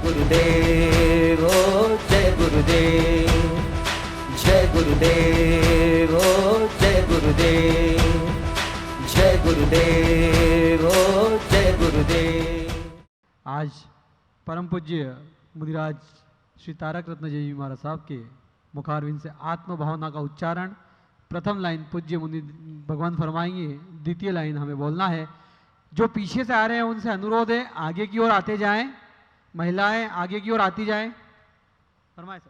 गुरुदेव ओ जय गुरुदेव, जय गुरुदेव ओ जय गुरुदेव, जय गुरुदेव ओ जय गुरुदेव। आज परम पूज्य मुदिराज श्री तारक रत्न जय जी महाराज साहब के मुखारविंद से आत्म भावना का उच्चारण। प्रथम लाइन पूज्य मुनि भगवान फरमाएंगे, द्वितीय लाइन हमें बोलना है। जो पीछे से आ रहे हैं उनसे अनुरोध है आगे की ओर आते जाएं, महिलाएं आगे की ओर आती जाएं। फरमाए सर।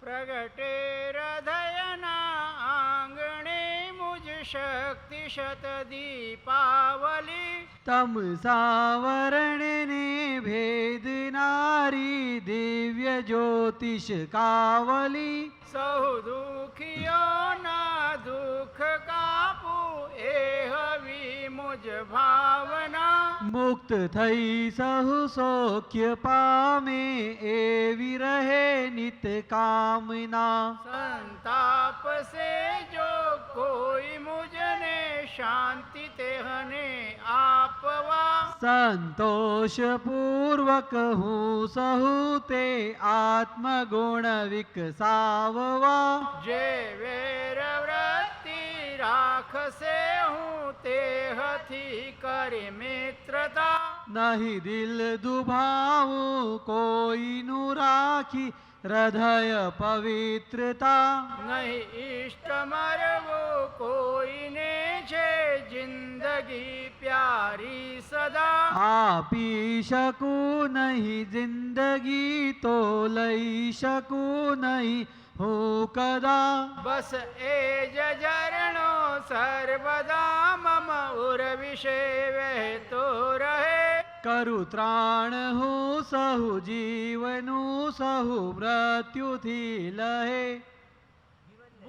प्रगटे हृदयना आंगणे मुझ शक्ति शत दीपावली, तम सावरण ने भेद नारी दिव्य ज्योतिष कावली। सहु दुखियो ना दुख कापू एह भी मुझ भावना, मुक्त थई सहु सौख्य पामे एवी रहे नित कामना। संताप से जो कोई मुझने शांति तेहने आपवा, संतोष पूर्वक हूँ सहूते आत्मगुण विकसाववा। जे वेर वृत्ति राख से हूँ तेह थी कर मित्रता, नहीं दिल दुभाऊ कोई नु राखी हृदय पवित्रता। नहीं इष्ट मरवो कोई ने छे जिंदगी प्यारी सदा, आपी शकू नहीं जिंदगी तो लई शकू नहीं हो कदा। बस एज जरणो सर्वदा मम उर विषय वह तो रहे, करु त्राण हूँ सहु जीवनु सहु मृत्यु थी लहे,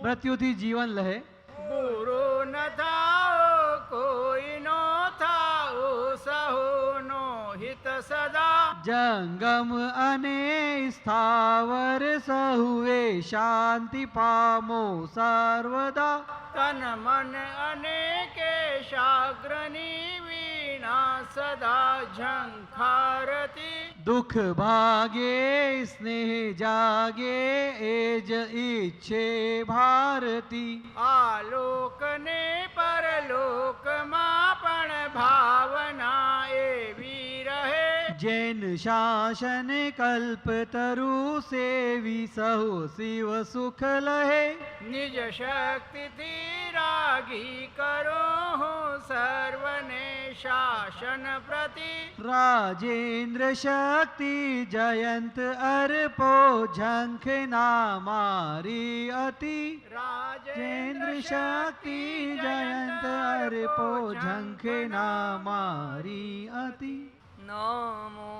मृत्यु थी जीवन लहे। बुरो न थाओ कोई नो थाओ सहो नो हित सदा, जंगम अने स्थावर सहुए शांति पामो सर्वदा। तन मन अनेके शाग्रनी वीणा सदा झंखारती, दुख भागे स्नेह जागे एज इच्छे भारती। आलोक ने परलोक मापण भावना एवी रहे, जैन शासन कल्प तरु सेवी सहु शिव सुख लहे। निज शक्ति थी रागी करो हो सर्वने शासन प्रति, राजेंद्र शक्ति जयंत अर्पो झंख नामारी अति। राजेंद्र शक्ति जयंत अर्पो झंख नामारी अति। नमो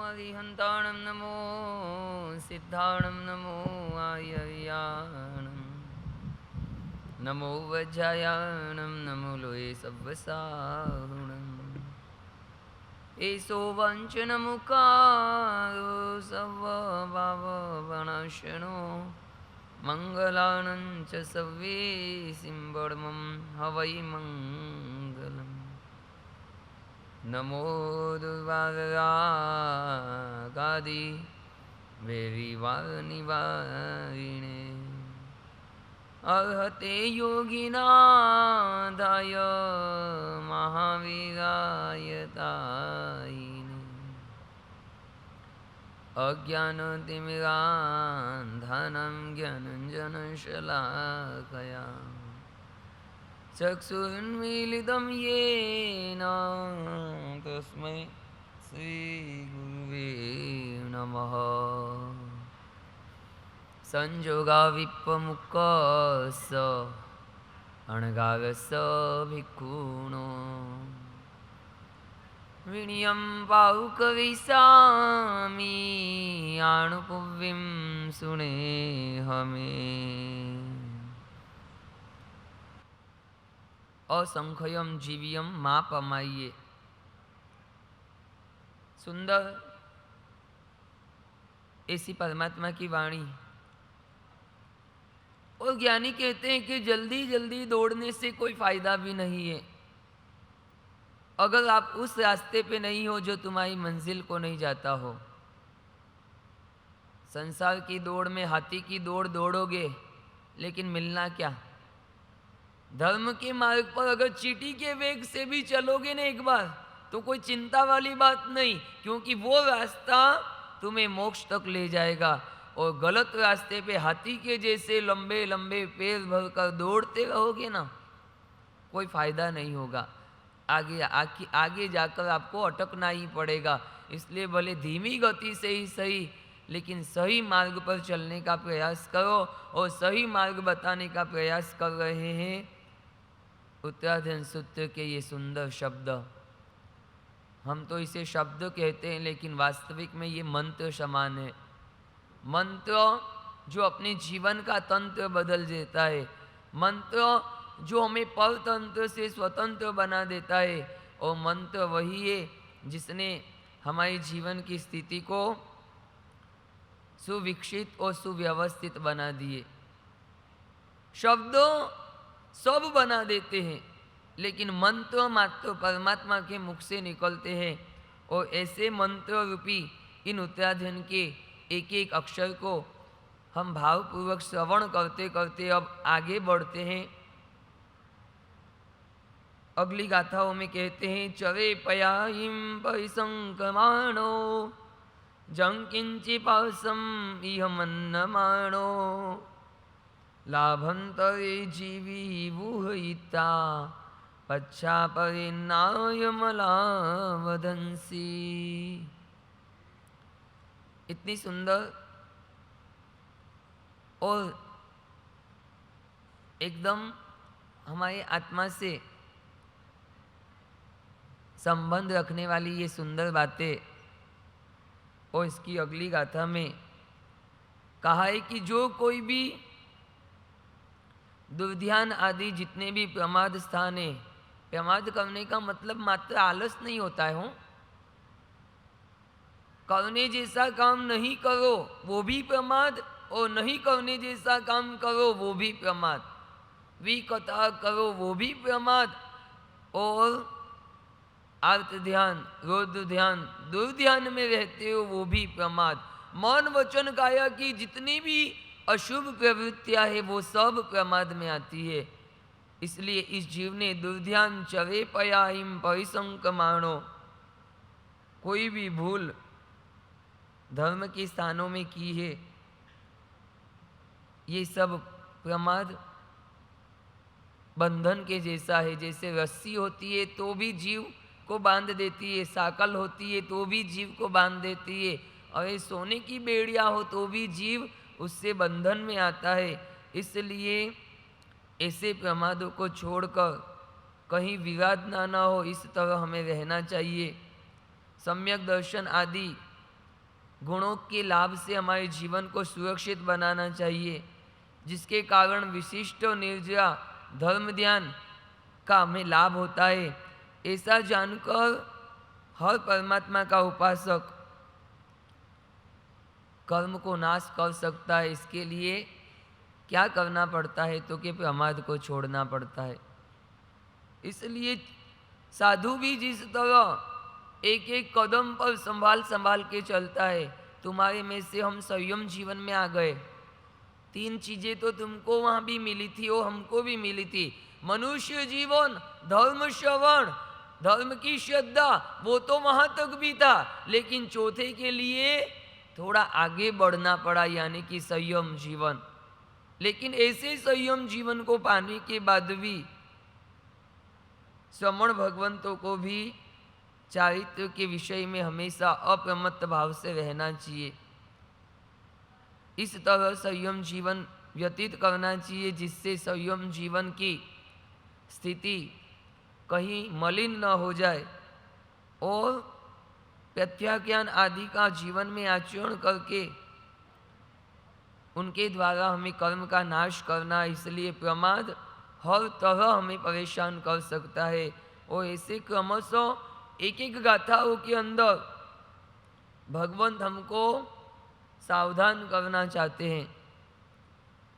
अरिहंताणं नमो सिद्धाणं नमो आयर्याणं नमो वज्रायाणं नमो लोये सव्वसाहुणम्। एषो वञ्चनमुखारो सर्वभाववनाशनो मङ्गलानं च सव्ये सिंवडमं हवै मङ्गलम्। नमो दुर्वागादि वैरिवानिवारिणे अर्हते योगिनादाय महावीराय तायिने अज्ञानतिमिरान्धनं ज्ञानञ्जनशलाकया चक्षुरुन्मीलितं येन तस्मै श्रीगुरुवे नमः। संयोगाविप्पमुखस्य अणगागस्य भिक्खुनो विनियं पाहुकविशामि आणुपुव्यं सुनेहमे। असंख्यम जीवियम मापमाइए। सुंदर ऐसी परमात्मा की वाणी। और ज्ञानी कहते हैं कि जल्दी जल्दी दौड़ने से कोई फायदा भी नहीं है। अगर आप उस रास्ते पे नहीं हो जो तुम्हारी मंजिल को नहीं जाता हो। संसार की दौड़ में हाथी की दौड़ दौड़ोगे, लेकिन मिलना क्या? धर्म के मार्ग पर अगर चींटी के वेग से भी चलोगे ना एक बार, तो कोई चिंता वाली बात नहीं, क्योंकि वो रास्ता तुम्हें मोक्ष तक ले जाएगा। और गलत रास्ते पे हाथी के जैसे लंबे लंबे पैर भरकर दौड़ते रहोगे ना, कोई फायदा नहीं होगा। आगे जाकर आपको अटकना ही पड़ेगा। इसलिए भले धीमी गति से ही सही, लेकिन सही मार्ग पर चलने का प्रयास करो। और सही मार्ग बताने का प्रयास कर रहे हैं उत्तराधन सूत्र के ये सुंदर शब्द। हम तो इसे शब्द कहते हैं, लेकिन वास्तविक में ये मंत्र समान है। मंत्र जो अपने जीवन का तंत्र बदल देता है, मंत्र जो हमें परतंत्र से स्वतंत्र बना देता है, और मंत्र वही है जिसने हमारे जीवन की स्थिति को सुविकसित और सुव्यवस्थित बना दिए। शब्द सब बना देते हैं, लेकिन मंत्र मात्र परमात्मा के मुख से निकलते हैं। और ऐसे मंत्र रूपी इन उत्तराधन के एक एक अक्षर को हम भावपूर्वक श्रवण करते करते अब आगे बढ़ते हैं। अगली गाथाओं में कहते हैं, चरे पयाहिम परिसंक्रमाणो जंकिंचि पासम इह मन्नमाणो लाभंतरे जीवी वुहयिता पच्छा परिनाय मलावदंसी। इतनी सुंदर और एकदम हमारे आत्मा से संबंध रखने वाली ये सुंदर बातें। और इसकी अगली गाथा में कहा है कि जो कोई भी दुर्ध्यान आदि जितने भी प्रमाद स्थान है, प्रमाद करने का मतलब मात्र आलस नहीं होता है। करने जैसा काम नहीं करो वो भी प्रमाद, और नहीं करने जैसा काम करो वो भी प्रमाद। विकथा करो वो भी प्रमाद, और आर्त ध्यान, रौद्र ध्यान, दुर्ध्यान में रहते हो वो भी प्रमाद। मन वचन काया की जितनी भी अशुभ प्रवृत्तियां है वो सब प्रमाद में आती है। इसलिए इस जीव ने दुर्ध्यान चरे पयाहिम परिसंक्रमाणो, कोई भी भूल धर्म के स्थानों में की है, ये सब प्रमाद बंधन के जैसा है। जैसे रस्सी होती है तो भी जीव को बांध देती है, साकल होती है तो भी जीव को बांध देती है, और ये सोने की बेड़िया हो तो भी जीव उससे बंधन में आता है। इसलिए ऐसे प्रमादों को छोड़कर कहीं विवाद ना हो, इस तरह हमें रहना चाहिए। सम्यक दर्शन आदि गुणों के लाभ से हमारे जीवन को सुरक्षित बनाना चाहिए, जिसके कारण विशिष्ट और निर्जरा धर्म ध्यान का हमें लाभ होता है। ऐसा जानकर हर परमात्मा का उपासक कर्म को नाश कर सकता है। इसके लिए क्या करना पड़ता है? तो कि प्रमाद को छोड़ना पड़ता है। इसलिए साधु भी जिस तरह एक एक कदम पर संभाल संभाल के चलता है, तुम्हारे में से हम संयम जीवन में आ गए। 3 चीजें तो तुमको वहां भी मिली थी और हमको भी मिली थी। मनुष्य जीवन, धर्म श्रवण, धर्म की श्रद्धा, वो तो वहां तक भी था, लेकिन चौथे के लिए थोड़ा आगे बढ़ना पड़ा, यानी कि संयम जीवन। लेकिन ऐसे संयम जीवन को पाने के बाद भी श्रमण भगवंतों को भी चारित्र के विषय में हमेशा अप्रमत्त भाव से रहना चाहिए। इस तरह संयम जीवन व्यतीत करना चाहिए, जिससे संयम जीवन की स्थिति कहीं मलिन न हो जाए, और प्रत्याज्ञान आदि का जीवन में आचरण करके उनके द्वारा हमें कर्म का नाश करना। इसलिए प्रमाद हर तरह हमें परेशान कर सकता है। और ऐसे क्रमशः एक एक गाथाओं के अंदर भगवंत हमको सावधान करना चाहते हैं,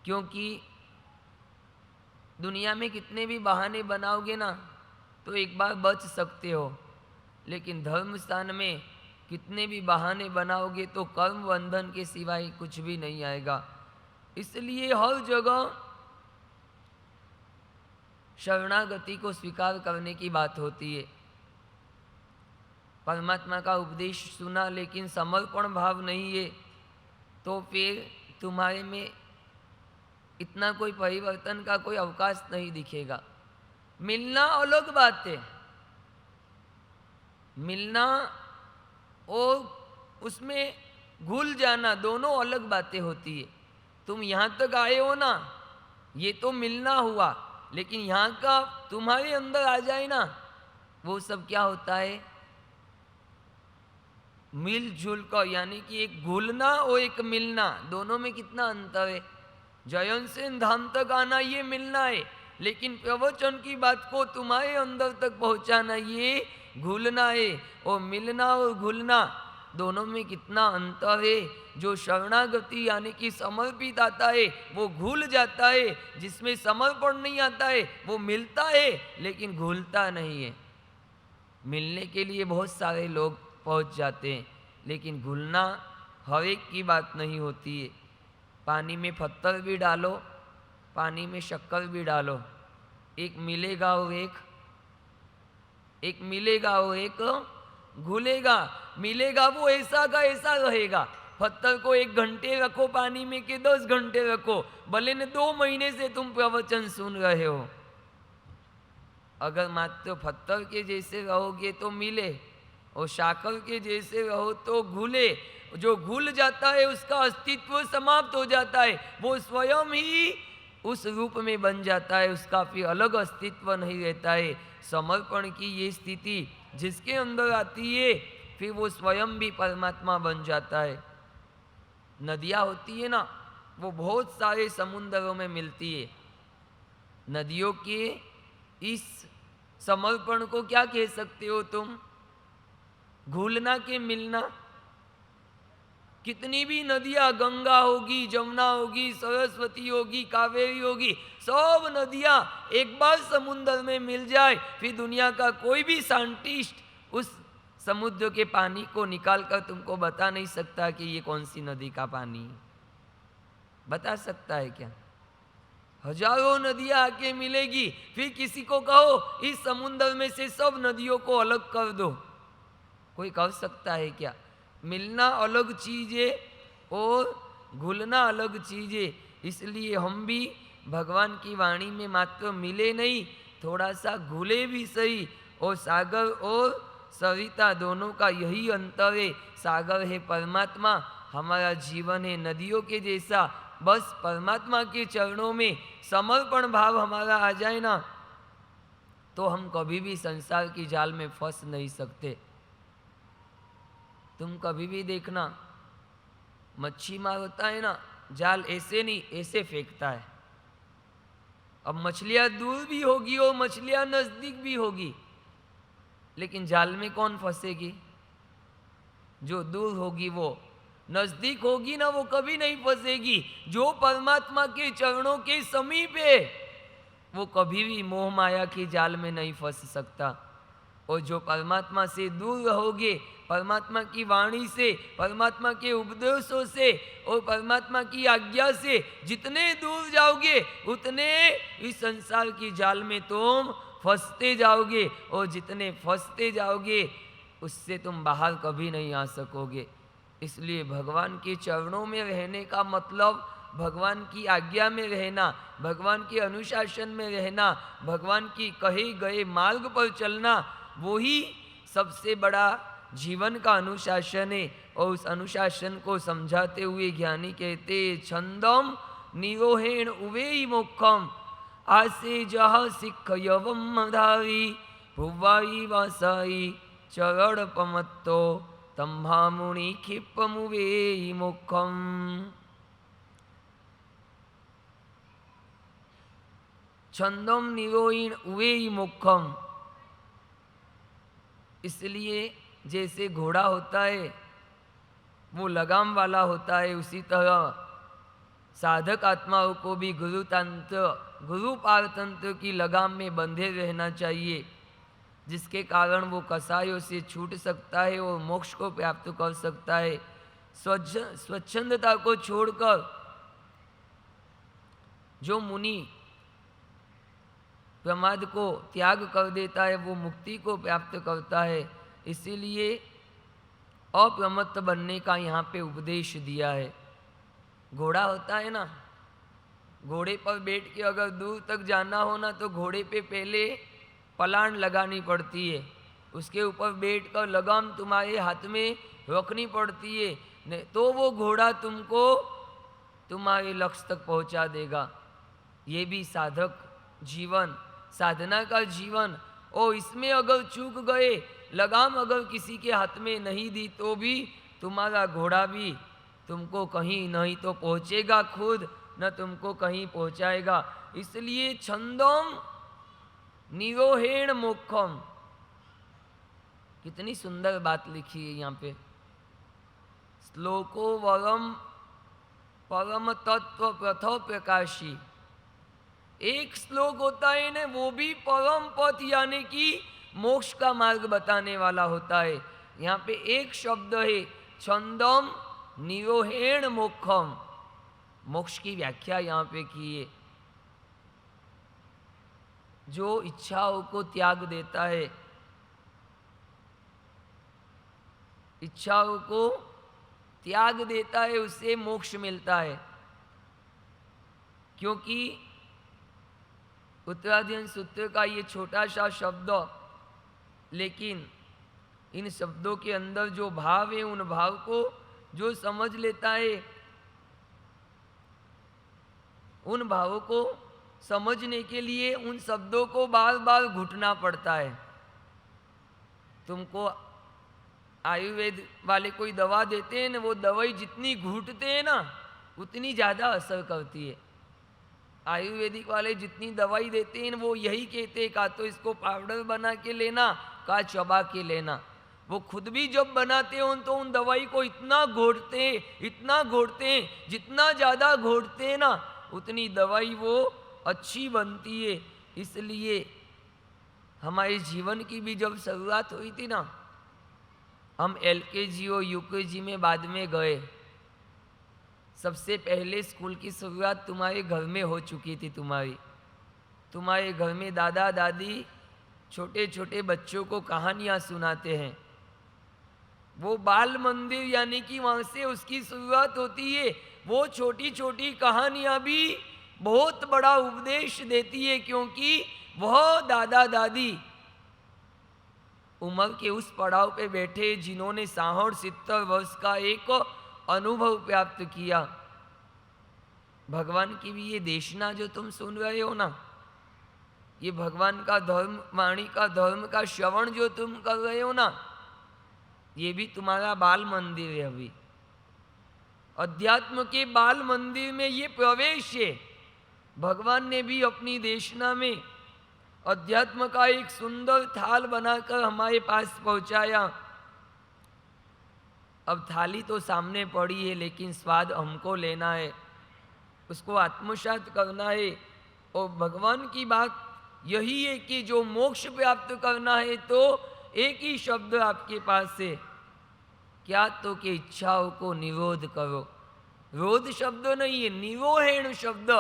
क्योंकि दुनिया में कितने भी बहाने बनाओगे ना, तो एक बार बच सकते हो, लेकिन धर्म स्थान में कितने भी बहाने बनाओगे तो कर्म बंधन के सिवाय कुछ भी नहीं आएगा। इसलिए हर जगह शरणागति को स्वीकार करने की बात होती है। परमात्मा का उपदेश सुना लेकिन समर्पण भाव नहीं है तो फिर तुम्हारे में इतना कोई परिवर्तन का कोई अवकाश नहीं दिखेगा। मिलना अलग बात है, मिलना और उसमें घुल जाना दोनों अलग बातें होती है। तुम यहाँ तक आए हो ना, ये तो मिलना हुआ, लेकिन यहाँ का तुम्हारे अंदर आ जाए ना, वो सब क्या होता है, मिलजुल कर, यानी कि एक घुलना और एक मिलना, दोनों में कितना अंतर है। जयन से धाम तक आना ये मिलना है, लेकिन प्रवचन की बात को तुम्हारे अंदर तक पहुंचाना ये घुलना है। और मिलना और घुलना दोनों में कितना अंतर है। जो शरणागति यानी कि समर्पित आता है वो घुल जाता है, जिसमें समर्पण नहीं आता है वो मिलता है लेकिन घुलता नहीं है। मिलने के लिए बहुत सारे लोग पहुंच जाते हैं, लेकिन घुलना हर एक की बात नहीं होती है। पानी में पत्थर भी डालो, पानी में शक्कर भी डालो, एक मिलेगा और एक मिलेगा और एक घुलेगा। मिलेगा वो ऐसा का ऐसा रहेगा। पत्थर को 1 घंटे रखो पानी में के 10 घंटे रखो, भले ने 2 महीने से तुम प्रवचन सुन रहे हो, अगर मात्र पत्थर के जैसे रहोगे तो मिले, और शाकर के जैसे रहो तो घुले। जो घुल जाता है उसका अस्तित्व समाप्त हो जाता है, वो स्वयं ही उस रूप में बन जाता है, उसका फिर अलग अस्तित्व नहीं रहता है। समर्पण की ये स्थिति जिसके अंदर आती है फिर वो स्वयं भी परमात्मा बन जाता है। नदियाँ होती है ना, वो बहुत सारे समुद्रों में मिलती है। नदियों के इस समर्पण को क्या कह सकते हो तुम, घुलना के मिलना। कितनी भी नदियाँ, गंगा होगी, जमुना होगी, सरस्वती होगी, कावेरी होगी, सब नदियाँ एक बार समुद्र में मिल जाए फिर दुनिया का कोई भी साइंटिस्ट उस समुद्र के पानी को निकाल कर तुमको बता नहीं सकता कि ये कौन सी नदी का पानी है। बता सकता है क्या? हजारों नदियाँ आके मिलेगी, फिर किसी को कहो इस समुद्र में से सब नदियों को अलग कर दो, कोई कर सकता है क्या? मिलना अलग चीज है और घुलना अलग चीज है। इसलिए हम भी भगवान की वाणी में मात्र मिले नहीं, थोड़ा सा घुले भी सही। और सागर और सरिता दोनों का यही अंतर है। सागर है परमात्मा, हमारा जीवन है नदियों के जैसा। बस परमात्मा के चरणों में समर्पण भाव हमारा आ जाए ना, तो हम कभी भी संसार की जाल में फंस नहीं सकते। तुम कभी भी देखना, मच्छी मार होता है ना, जाल ऐसे नहीं ऐसे फेंकता है। अब मछलियां दूर भी होगी और मछलियां नजदीक भी होगी, लेकिन जाल में कौन फंसेगी? जो दूर होगी वो। नजदीक होगी ना वो कभी नहीं फंसेगी। जो परमात्मा के चरणों के समीप है वो कभी भी मोह माया की जाल में नहीं फंस सकता। और जो परमात्मा से दूर रहोगे, परमात्मा की वाणी से, परमात्मा के उपदेशों से और परमात्मा की आज्ञा से जितने दूर जाओगे उतने इस संसार की जाल में तुम फंसते जाओगे। और जितने फंसते जाओगे उससे तुम बाहर कभी नहीं आ सकोगे। इसलिए भगवान के चरणों में रहने का मतलब भगवान की आज्ञा में रहना, भगवान के अनुशासन में रहना, भगवान की कहे गए मार्ग पर चलना, वो ही सबसे बड़ा जीवन का अनुशासन है। और उस अनुशासन को समझाते हुए ज्ञानी कहते छंदम निरोहेण उवेई मोक्षम आसे जह सिख यवम धारी भुवाई वासाई चरण पमत्तो तम्भामुनि क्षिप्पमुवेई मोक्षम। छंदम निरोहीण उवेई मोक्षम। इसलिए जैसे घोड़ा होता है वो लगाम वाला होता है, उसी तरह साधक आत्माओं को भी गुरु पारतंत्र की लगाम में बंधे रहना चाहिए। जिसके कारण वो कसायों से छूट सकता है और मोक्ष को प्राप्त कर सकता है। स्वच्छंदता को छोड़कर जो मुनि प्रमाद को त्याग कर देता है वो मुक्ति को प्राप्त करता है। इसीलिए अप्रमत्त बनने का यहाँ पे उपदेश दिया है। घोड़ा होता है ना, घोड़े पर बैठ के अगर दूर तक जाना हो ना तो घोड़े पे पहले पलाण लगानी पड़ती है, उसके ऊपर बैठकर लगाम तुम्हारे हाथ में रखनी पड़ती है, नहीं तो वो घोड़ा तुमको तुम्हारे लक्ष्य तक पहुंचा देगा। ये भी साधक जीवन, साधना का जीवन, और इसमें अगर चूक गए, लगाम अगर किसी के हाथ में नहीं दी तो भी तुम्हारा घोड़ा भी तुमको कहीं नहीं तो पहुंचेगा खुद, न तुमको कहीं पहुंचाएगा। इसलिए छंदोम निरोहेण मोक्षम, कितनी सुंदर बात लिखी है यहाँ पे। श्लोको वरम परम तत्व प्रथो प्रकाशी, एक श्लोक होता है ना, वो भी परम पथ यानी कि मोक्ष का मार्ग बताने वाला होता है। यहाँ पे एक शब्द है छंदम निरोहेण मोक्षम, मोक्ष की व्याख्या यहाँ पे की है। जो इच्छाओं को त्याग देता है, इच्छाओं को त्याग देता है, उसे मोक्ष मिलता है। क्योंकि उत्तराधियन सूत्र का ये छोटा सा शब्द, लेकिन इन शब्दों के अंदर जो भाव है उन भाव को जो समझ लेता है, उन भावों को समझने के लिए उन शब्दों को बार बार घुटना पड़ता है। तुमको आयुर्वेद वाले कोई दवा देते हैं ना, वो दवाई जितनी घुटते हैं ना उतनी ज़्यादा असर करती है। आयुर्वेदिक वाले जितनी दवाई देते हैं वो यही कहते हैं, का तो इसको पाउडर बना के लेना, का चबा के लेना। वो खुद भी जब बनाते हो तो उन दवाई को इतना घोटते हैं, इतना घोटते हैं, जितना ज़्यादा घोटते हैं ना उतनी दवाई वो अच्छी बनती है। इसलिए हमारे जीवन की भी जब शुरुआत हुई थी ना, हम LKG और UKG में बाद में गए। सबसे पहले स्कूल की शुरुआत तुम्हारे घर में हो चुकी थी। तुम्हारे घर में दादा दादी छोटे छोटे बच्चों को कहानियाँ सुनाते हैं। वो बाल मंदिर यानी कि वहाँ से उसकी शुरुआत होती है। वो छोटी छोटी कहानियाँ भी बहुत बड़ा उपदेश देती है, क्योंकि वह दादा दादी उम्र के उस पड़ाव पे बैठे जिन्होंने 60-70 वर्ष का एक अनुभव प्राप्त किया। भगवान की भी ये देशना जो तुम सुन रहे हो ना, ये भगवान का धर्म, वाणी का धर्म का श्रवण जो तुम कर रहे हो ना, ये भी तुम्हारा बाल मंदिर है। अभी अध्यात्म के बाल मंदिर में ये प्रवेश है। भगवान ने भी अपनी देशना में अध्यात्म का एक सुंदर थाल बनाकर हमारे पास पहुंचाया। अब थाली तो सामने पड़ी है, लेकिन स्वाद हमको लेना है, उसको आत्मसात करना है। और भगवान की बात यही है कि जो मोक्ष प्राप्त करना है तो एक ही शब्द आपके पास है, क्या तो कि इच्छाओं को निरोध करो। रोध शब्द नहीं है, निरोहेण शब्द।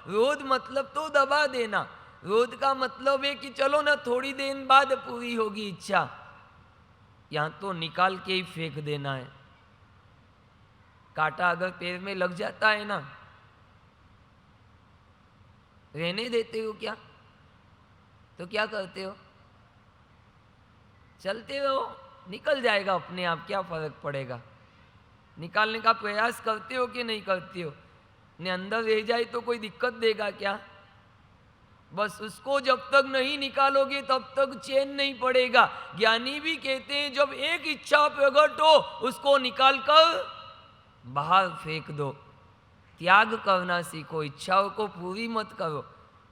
रोध मतलब तो दबा देना, रोध का मतलब है कि चलो ना थोड़ी देर बाद पूरी होगी इच्छा, यहाँ तो निकाल के ही फेंक देना है। कांटा अगर पैर में लग जाता है ना, रहने देते हो क्या? तो क्या करते हो? चलते रहो, निकल जाएगा अपने आप, क्या फर्क पड़ेगा। निकालने का प्रयास करते हो कि नहीं करते हो? ने अंदर रह जाए तो कोई दिक्कत देगा क्या? बस उसको जब तक नहीं निकालोगे तब तक चैन नहीं पड़ेगा। ज्ञानी भी कहते हैं जब एक इच्छा प्रकट हो उसको निकाल कर बाहर फेंक दो। त्याग करना सीखो, इच्छाओं को पूरी मत करो।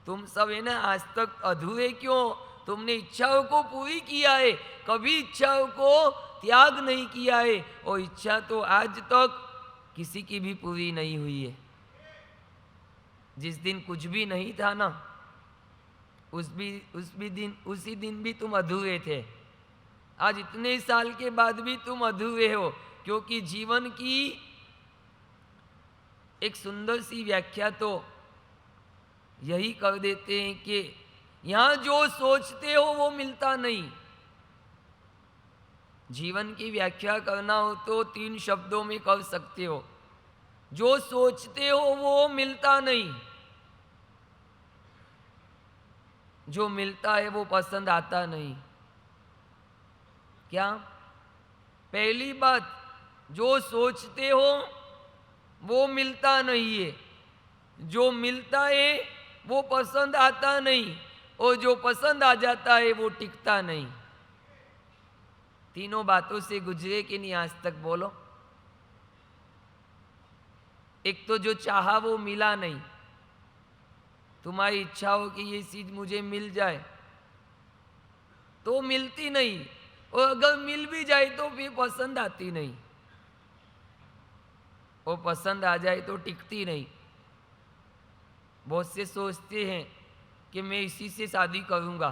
तुम सब है ना आज तक अधूरे क्यों? तुमने इच्छाओं को पूरी किया है, कभी इच्छाओं को त्याग नहीं किया है, और इच्छा तो आज तक किसी की भी पूरी नहीं हुई है। जिस दिन कुछ भी नहीं था ना, उसी दिन भी तुम अधूरे थे। आज इतने साल के बाद भी तुम अधूरे हो, क्योंकि जीवन की एक सुंदर सी व्याख्या तो यही कर देते हैं कि यहां जो सोचते हो वो मिलता नहीं। जीवन की व्याख्या करना हो तो 3 शब्दों में कर सकते हो। जो सोचते हो वो मिलता नहीं, जो मिलता है वो पसंद आता नहीं। क्या? पहली बात, जो सोचते हो वो मिलता नहीं है, जो मिलता है वो पसंद आता नहीं, और जो पसंद आ जाता है वो टिकता नहीं। तीनों बातों से गुजरे कि नहीं आज तक? बोलो। एक तो जो चाहा वो मिला नहीं। तुम्हारी इच्छा हो कि ये चीज मुझे मिल जाए तो मिलती नहीं, और अगर मिल भी जाए तो फिर पसंद आती नहीं, और पसंद आ जाए तो टिकती नहीं। बहुत से सोचते हैं कि मैं इसी से शादी करूंगा,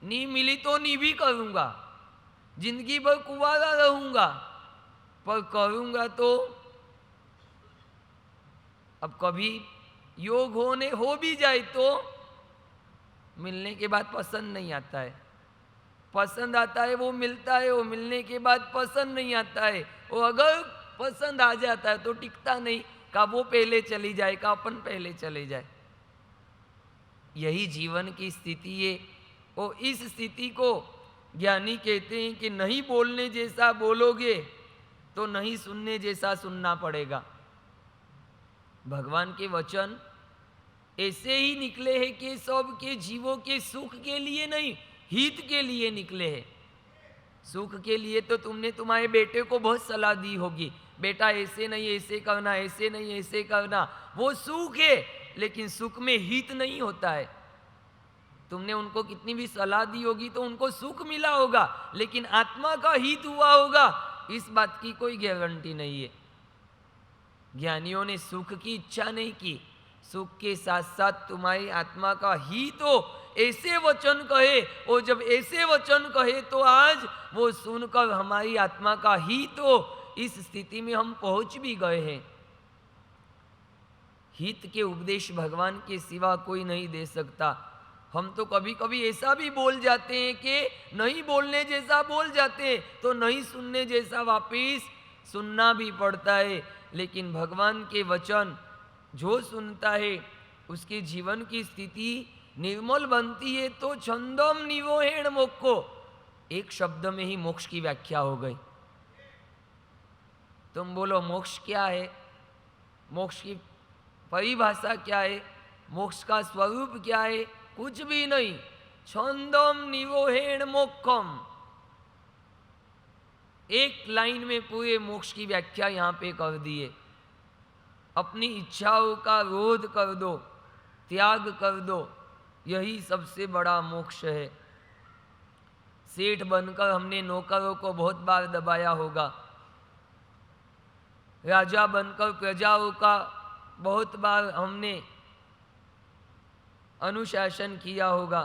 नहीं मिली तो नहीं भी करूंगा, जिंदगी भर कुंवारा रहूंगा, पर करूंगा तो अब कभी योग हो भी जाए तो मिलने के बाद पसंद नहीं आता है। पसंद आता है वो मिलता है, वो मिलने के बाद पसंद नहीं आता है, और अगर पसंद आ जाता है तो टिकता नहीं। का वो पहले चली जाए, का अपन पहले चले जाए। यही जीवन की स्थिति है, और इस स्थिति को ज्ञानी कहते हैं कि नहीं बोलने जैसा बोलोगे तो नहीं सुनने जैसा सुनना पड़ेगा। भगवान के वचन ऐसे ही निकले हैं कि सबके जीवों के सुख के लिए नहीं, हित के लिए निकले हैं। सुख के लिए तो तुमने तुम्हारे बेटे को बहुत सलाह दी होगी, बेटा ऐसे नहीं ऐसे करना, ऐसे नहीं ऐसे करना, वो सुख है, लेकिन सुख में हित नहीं होता है। तुमने उनको कितनी भी सलाह दी होगी तो उनको सुख मिला होगा, लेकिन आत्मा का हित हुआ होगा इस बात की कोई गारंटी नहीं है। ज्ञानियों ने सुख की इच्छा नहीं की, सुख के साथ साथ तुम्हारी आत्मा का हित हो ऐसे वचन कहे, और जब ऐसे वचन कहे तो आज वो सुनकर हमारी आत्मा का हित हो, इस स्थिति में हम पहुंच भी गए हैं। हित के उपदेश भगवान के सिवा कोई नहीं दे सकता। हम तो कभी कभी ऐसा भी बोल जाते हैं कि नहीं बोलने जैसा बोल जाते हैं, तो नहीं सुनने जैसा वापिस सुनना भी पड़ता है। लेकिन भगवान के वचन जो सुनता है उसके जीवन की स्थिति निर्मल बनती है। तो छंदम निवोहेण मोक्षो, एक शब्द में ही मोक्ष की व्याख्या हो गई। तुम बोलो मोक्ष क्या है? मोक्ष की परिभाषा क्या है? मोक्ष का स्वरूप क्या है? कुछ भी नहीं। छंदम निवोहेण मोक्षम, एक लाइन में पूरे मोक्ष की व्याख्या यहाँ पे कर दी है। अपनी इच्छाओं का रोध कर दो, त्याग कर दो, यही सबसे बड़ा मोक्ष है। सेठ बनकर हमने नौकरों को बहुत बार दबाया होगा, राजा बनकर प्रजाओं का बहुत बार हमने अनुशासन किया होगा,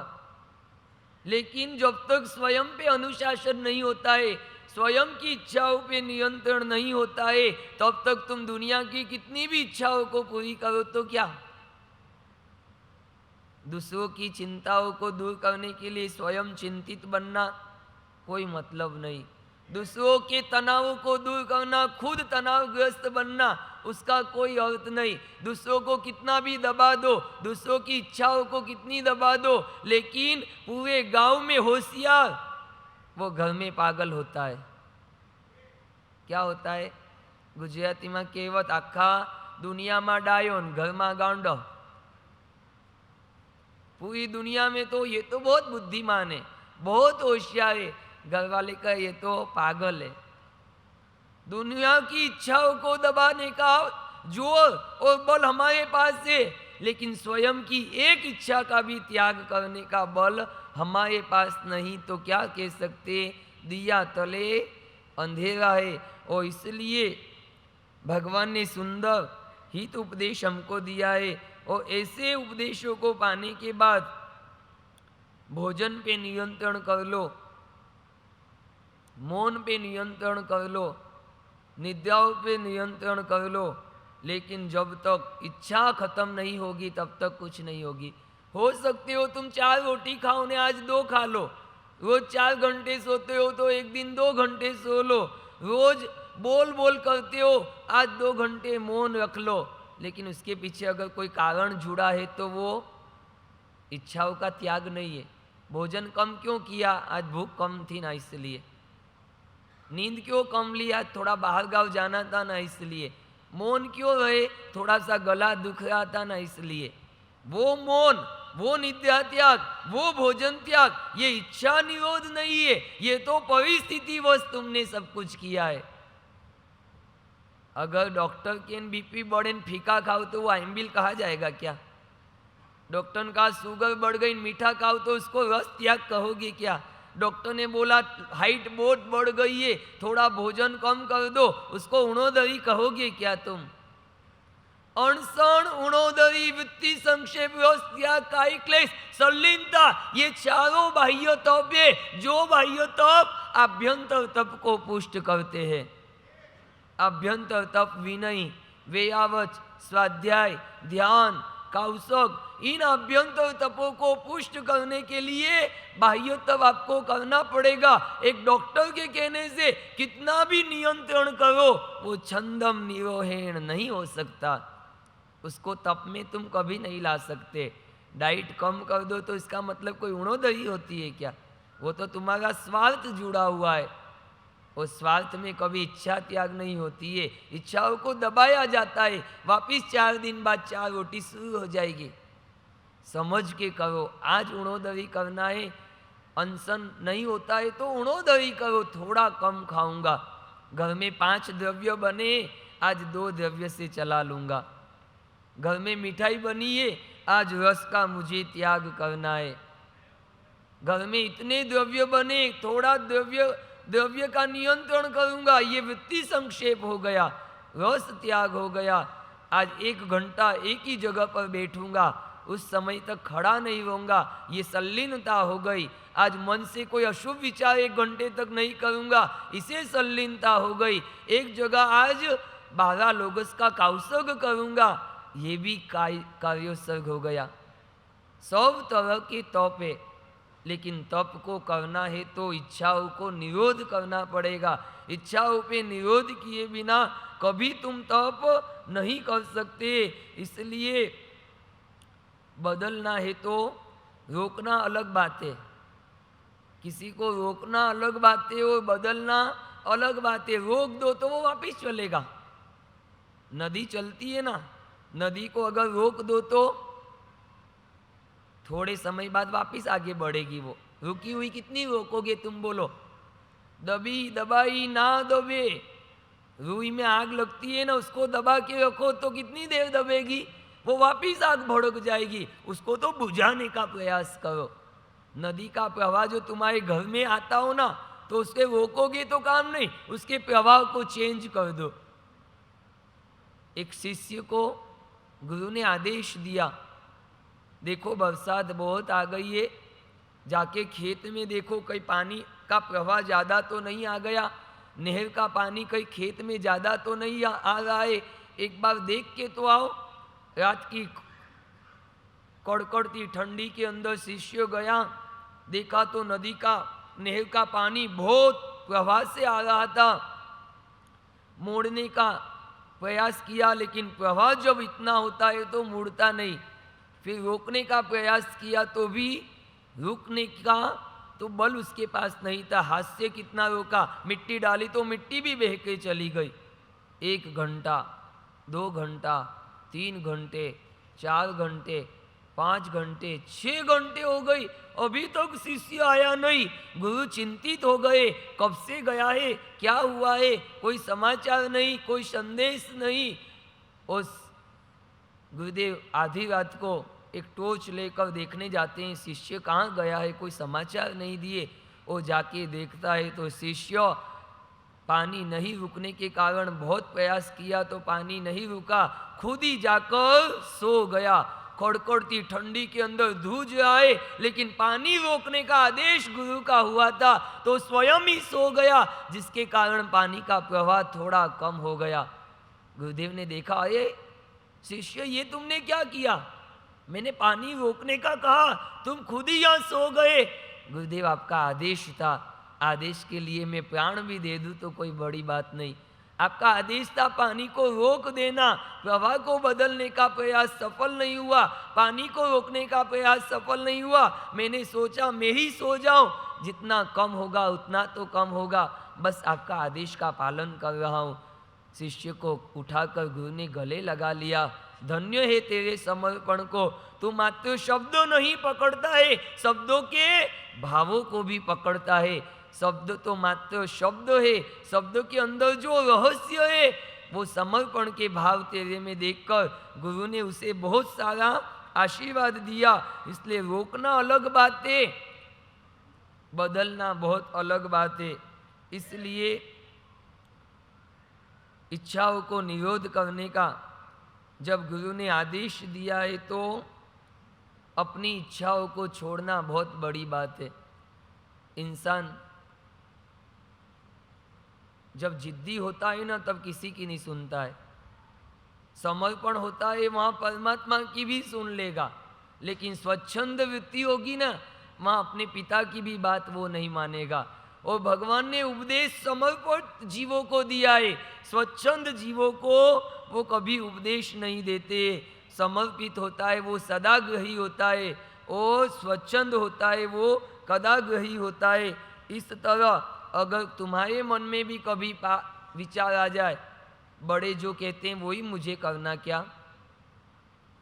लेकिन जब तक स्वयं पे अनुशासन नहीं होता है, स्वयं की इच्छाओं पे नियंत्रण नहीं होता है, तब तक तुम दुनिया की कितनी भी इच्छाओं को पूरी करो तो क्या? दूसरों की चिंताओं को दूर करने के लिए स्वयं चिंतित बनना कोई मतलब नहीं। दूसरों के तनावों को दूर करना, खुद तनावग्रस्त बनना, उसका कोई अर्थ नहीं। दूसरों को कितना भी दबा दो, दूसरों की इच्छाओं को कितनी दबा दो, लेकिन पूरे गांव में होशियार वो घर में पागल होता है। क्या होता है? गुजराती में कहेवत, आखा दुनिया में डायो घर में गांडो। पूरी दुनिया में तो ये तो बहुत बुद्धिमान है, बहुत होशियार है, घर वाले का ये तो पागल है। दुनिया की इच्छाओं को दबाने का जोर और बल हमारे पास है, लेकिन स्वयं की एक इच्छा का भी त्याग करने का बल हमारे पास नहीं। तो क्या कह सकते? दिया तले अंधेरा है। और इसलिए भगवान ने सुंदर हित उपदेश हमको दिया है, और ऐसे उपदेशों को पाने के बाद भोजन पे नियंत्रण कर लो, मौन पे नियंत्रण कर लो, निद्राओं पे नियंत्रण कर लो, लेकिन जब तक इच्छा खत्म नहीं होगी तब तक कुछ नहीं होगी। हो सकते हो तुम 4 रोटी खाओ ने आज 2 खा लो, रोज 4 घंटे सोते हो तो एक दिन 2 घंटे सो लो, रोज बोल बोल करते हो आज 2 घंटे मौन रख लो, लेकिन उसके पीछे अगर कोई कारण जुड़ा है तो वो इच्छाओं का त्याग नहीं है। भोजन कम क्यों किया? आज भूख कम थी ना इसलिए। नींद क्यों कम लिया? थोड़ा बाहर गांव जाना था ना इसलिए। मौन क्यों रहे? थोड़ा सा गला दुख रहा था ना इसलिए। वो मौन, वो निद्रा त्याग, वो भोजन त्याग, ये इच्छा निरोध नहीं है, ये तो परिस्थिति वश तुमने सब कुछ किया है। अगर डॉक्टर के बीपी बढ़े फीका खाओ तो वो एम्बिल कहा जाएगा क्या? डॉक्टर का शुगर बढ़ गई मीठा खाओ तो उसको रस त्याग कहोगे क्या? डॉक्टर ने बोला हाइट बहुत बढ़ गई है थोड़ा भोजन कम कर दो, उसको उणोदरी कहोगे क्या तुम? अणसण, उणोदरी, वृत्ति संक्षेप, रस त्याग, कायिक क्लेश, संलीनता, ये चारों बाह्य तप है। जो बाह्य तप आभ्यंतर तप को पुष्ट करते हैं। आभ्यंतर तप विनय, वेयावच, स्वाध्याय, ध्यान, कौशक, इन आभ्यंतर तपों को पुष्ट करने के लिए बाह्य तप आपको करना पड़ेगा। एक डॉक्टर के कहने से कितना भी नियंत्रण करो वो छंदम निरोहेण नहीं हो सकता, उसको तप में तुम कभी नहीं ला सकते। डाइट कम कर दो तो इसका मतलब कोई उणोदरी होती है क्या? वो तो तुम्हारा स्वार्थ जुड़ा हुआ है। उस स्वार्थ में कभी इच्छा त्याग नहीं होती है, इच्छाओं को दबाया जाता है। वापिस 4 दिन बाद 4 रोटी शुरू हो जाएगी। समझ के करो। आज उणोदरी करना है, अनशन नहीं होता है तो उणोदरी करो, थोड़ा कम खाऊंगा। घर में 5 द्रव्य बने, आज 2 द्रव्य से चला लूंगा। घर में मिठाई बनी है, आज रस का मुझे त्याग करना है। घर में इतने द्रव्य बने, थोड़ा द्रव्य का नियंत्रण करूंगा, ये वृत्ति संक्षेप हो गया, रस त्याग हो गया। आज 1 घंटा एक ही जगह पर बैठूंगा, उस समय तक खड़ा नहीं रहूंगा, ये संलीनता हो गई। आज मन से कोई अशुभ विचार 1 घंटे तक नहीं करूंगा, इसे संलीनता हो गई। एक जगह आज 12 लोगस का कौशग करूंगा, ये भी कार्योत्सर्ग हो गया। सब तरह के तप है, लेकिन तप को करना है तो इच्छाओं को निरोध करना पड़ेगा। इच्छाओं पे निरोध किए बिना कभी तुम तप नहीं कर सकते। इसलिए बदलना है तो रोकना अलग बात है, किसी को रोकना अलग बात है और बदलना अलग बात है। रोक दो तो वो वापिस चलेगा। नदी चलती है ना, नदी को अगर रोक दो तो थोड़े समय बाद वापिस आगे बढ़ेगी। वो रुकी हुई कितनी रोकोगे तुम? बोलो। दबी दबाई ना दबे। रुई में आग लगती है ना, उसको दबा के रखो तो कितनी देर दबेगी? वो वापिस आग भड़क जाएगी। उसको तो बुझाने का प्रयास करो। नदी का प्रवाह जो तुम्हारे घर में आता हो ना, तो उसके रोकोगे तो काम नहीं, उसके प्रवाह को चेंज कर दो। एक शिष्य को गुरु ने आदेश दिया, देखो बरसात बहुत आ गई है, जाके खेत में देखो कहीं पानी का प्रवाह ज़्यादा तो नहीं आ गया, नहर का पानी कहीं खेत में ज़्यादा तो नहीं आ रहा है, एक बार देख के तो आओ। रात की कड़कड़ती ठंडी के अंदर शिष्य गया, देखा तो नदी का नहर का पानी बहुत प्रवाह से आ रहा था। मोड़ने का प्रयास किया, लेकिन प्रवाह जब इतना होता है तो मुड़ता नहीं। फिर रोकने का प्रयास किया तो भी रुकने का तो बल उसके पास नहीं था। हाथ से कितना रोका, मिट्टी डाली तो मिट्टी भी बह के चली गई। 1 घंटा, 2 घंटा, 3 घंटे, 4 घंटे, 5 घंटे, 6 घंटे हो गई, अभी तक शिष्य आया नहीं। गुरु चिंतित हो गए, कब से गया है, क्या हुआ है, कोई समाचार नहीं, कोई संदेश नहीं। उस गुरुदेव आधी रात को एक टॉर्च लेकर देखने जाते हैं, शिष्य कहाँ गया है, कोई समाचार नहीं दिए। वो जाके देखता है तो शिष्य पानी नहीं रुकने के कारण बहुत प्रयास किया तो पानी नहीं रुका, खुद ही जाकर सो गया। खड़खड़ती ठंडी के अंदर धूज आए, लेकिन पानी रोकने का आदेश गुरु का हुआ था तो स्वयं ही सो गया, जिसके कारण पानी का प्रवाह थोड़ा कम हो गया। गुरुदेव ने देखा, अरे शिष्य ये तुमने क्या किया? मैंने पानी रोकने का कहा, तुम खुद ही यहाँ सो गए। गुरुदेव आपका आदेश था, आदेश के लिए मैं प्राण भी दे दूं तो कोई बड़ी बात नहीं। आपका आदेश था पानी को रोक देना, प्रवाह को बदलने का प्रयास सफल नहीं हुआ, पानी को रोकने का प्रयास सफल नहीं हुआ। मैंने सोचा मैं ही सो जाऊं, जितना कम होगा उतना तो कम होगा, बस आपका आदेश का पालन कर रहा हूं। शिष्य को उठाकर गुरु ने गले लगा लिया। धन्य है तेरे समर्पण को, तू मात्र शब्दों नहीं पकड़ता है, शब्दों के भावों को भी पकड़ता है। शब्द तो मात्र शब्द है, शब्दों के अंदर जो रहस्य है वो समर्पण के भाव तेरे में देखकर गुरु ने उसे बहुत सारा आशीर्वाद दिया। इसलिए रोकना अलग बात है, बदलना बहुत अलग बात है। इसलिए इच्छाओं को निरोध करने का जब गुरु ने आदेश दिया है तो अपनी इच्छाओं को छोड़ना बहुत बड़ी बात है। इंसान जब जिद्दी होता है ना, तब किसी की नहीं सुनता है। समर्पण होता है वहाँ परमात्मा की भी सुन लेगा, लेकिन स्वच्छंद वृत्ति होगी ना, वहाँ अपने पिता की भी बात वो नहीं मानेगा। और भगवान ने उपदेश समर्पित जीवों को दिया है, स्वच्छंद जीवों को वो कभी उपदेश नहीं देते। समर्पित होता है वो सदाग्रही होता है, और स्वच्छंद होता है वो कदाग्रही होता है। इस तरह अगर तुम्हारे मन में भी कभी विचार आ जाए, बड़े जो कहते हैं वही मुझे करना क्या,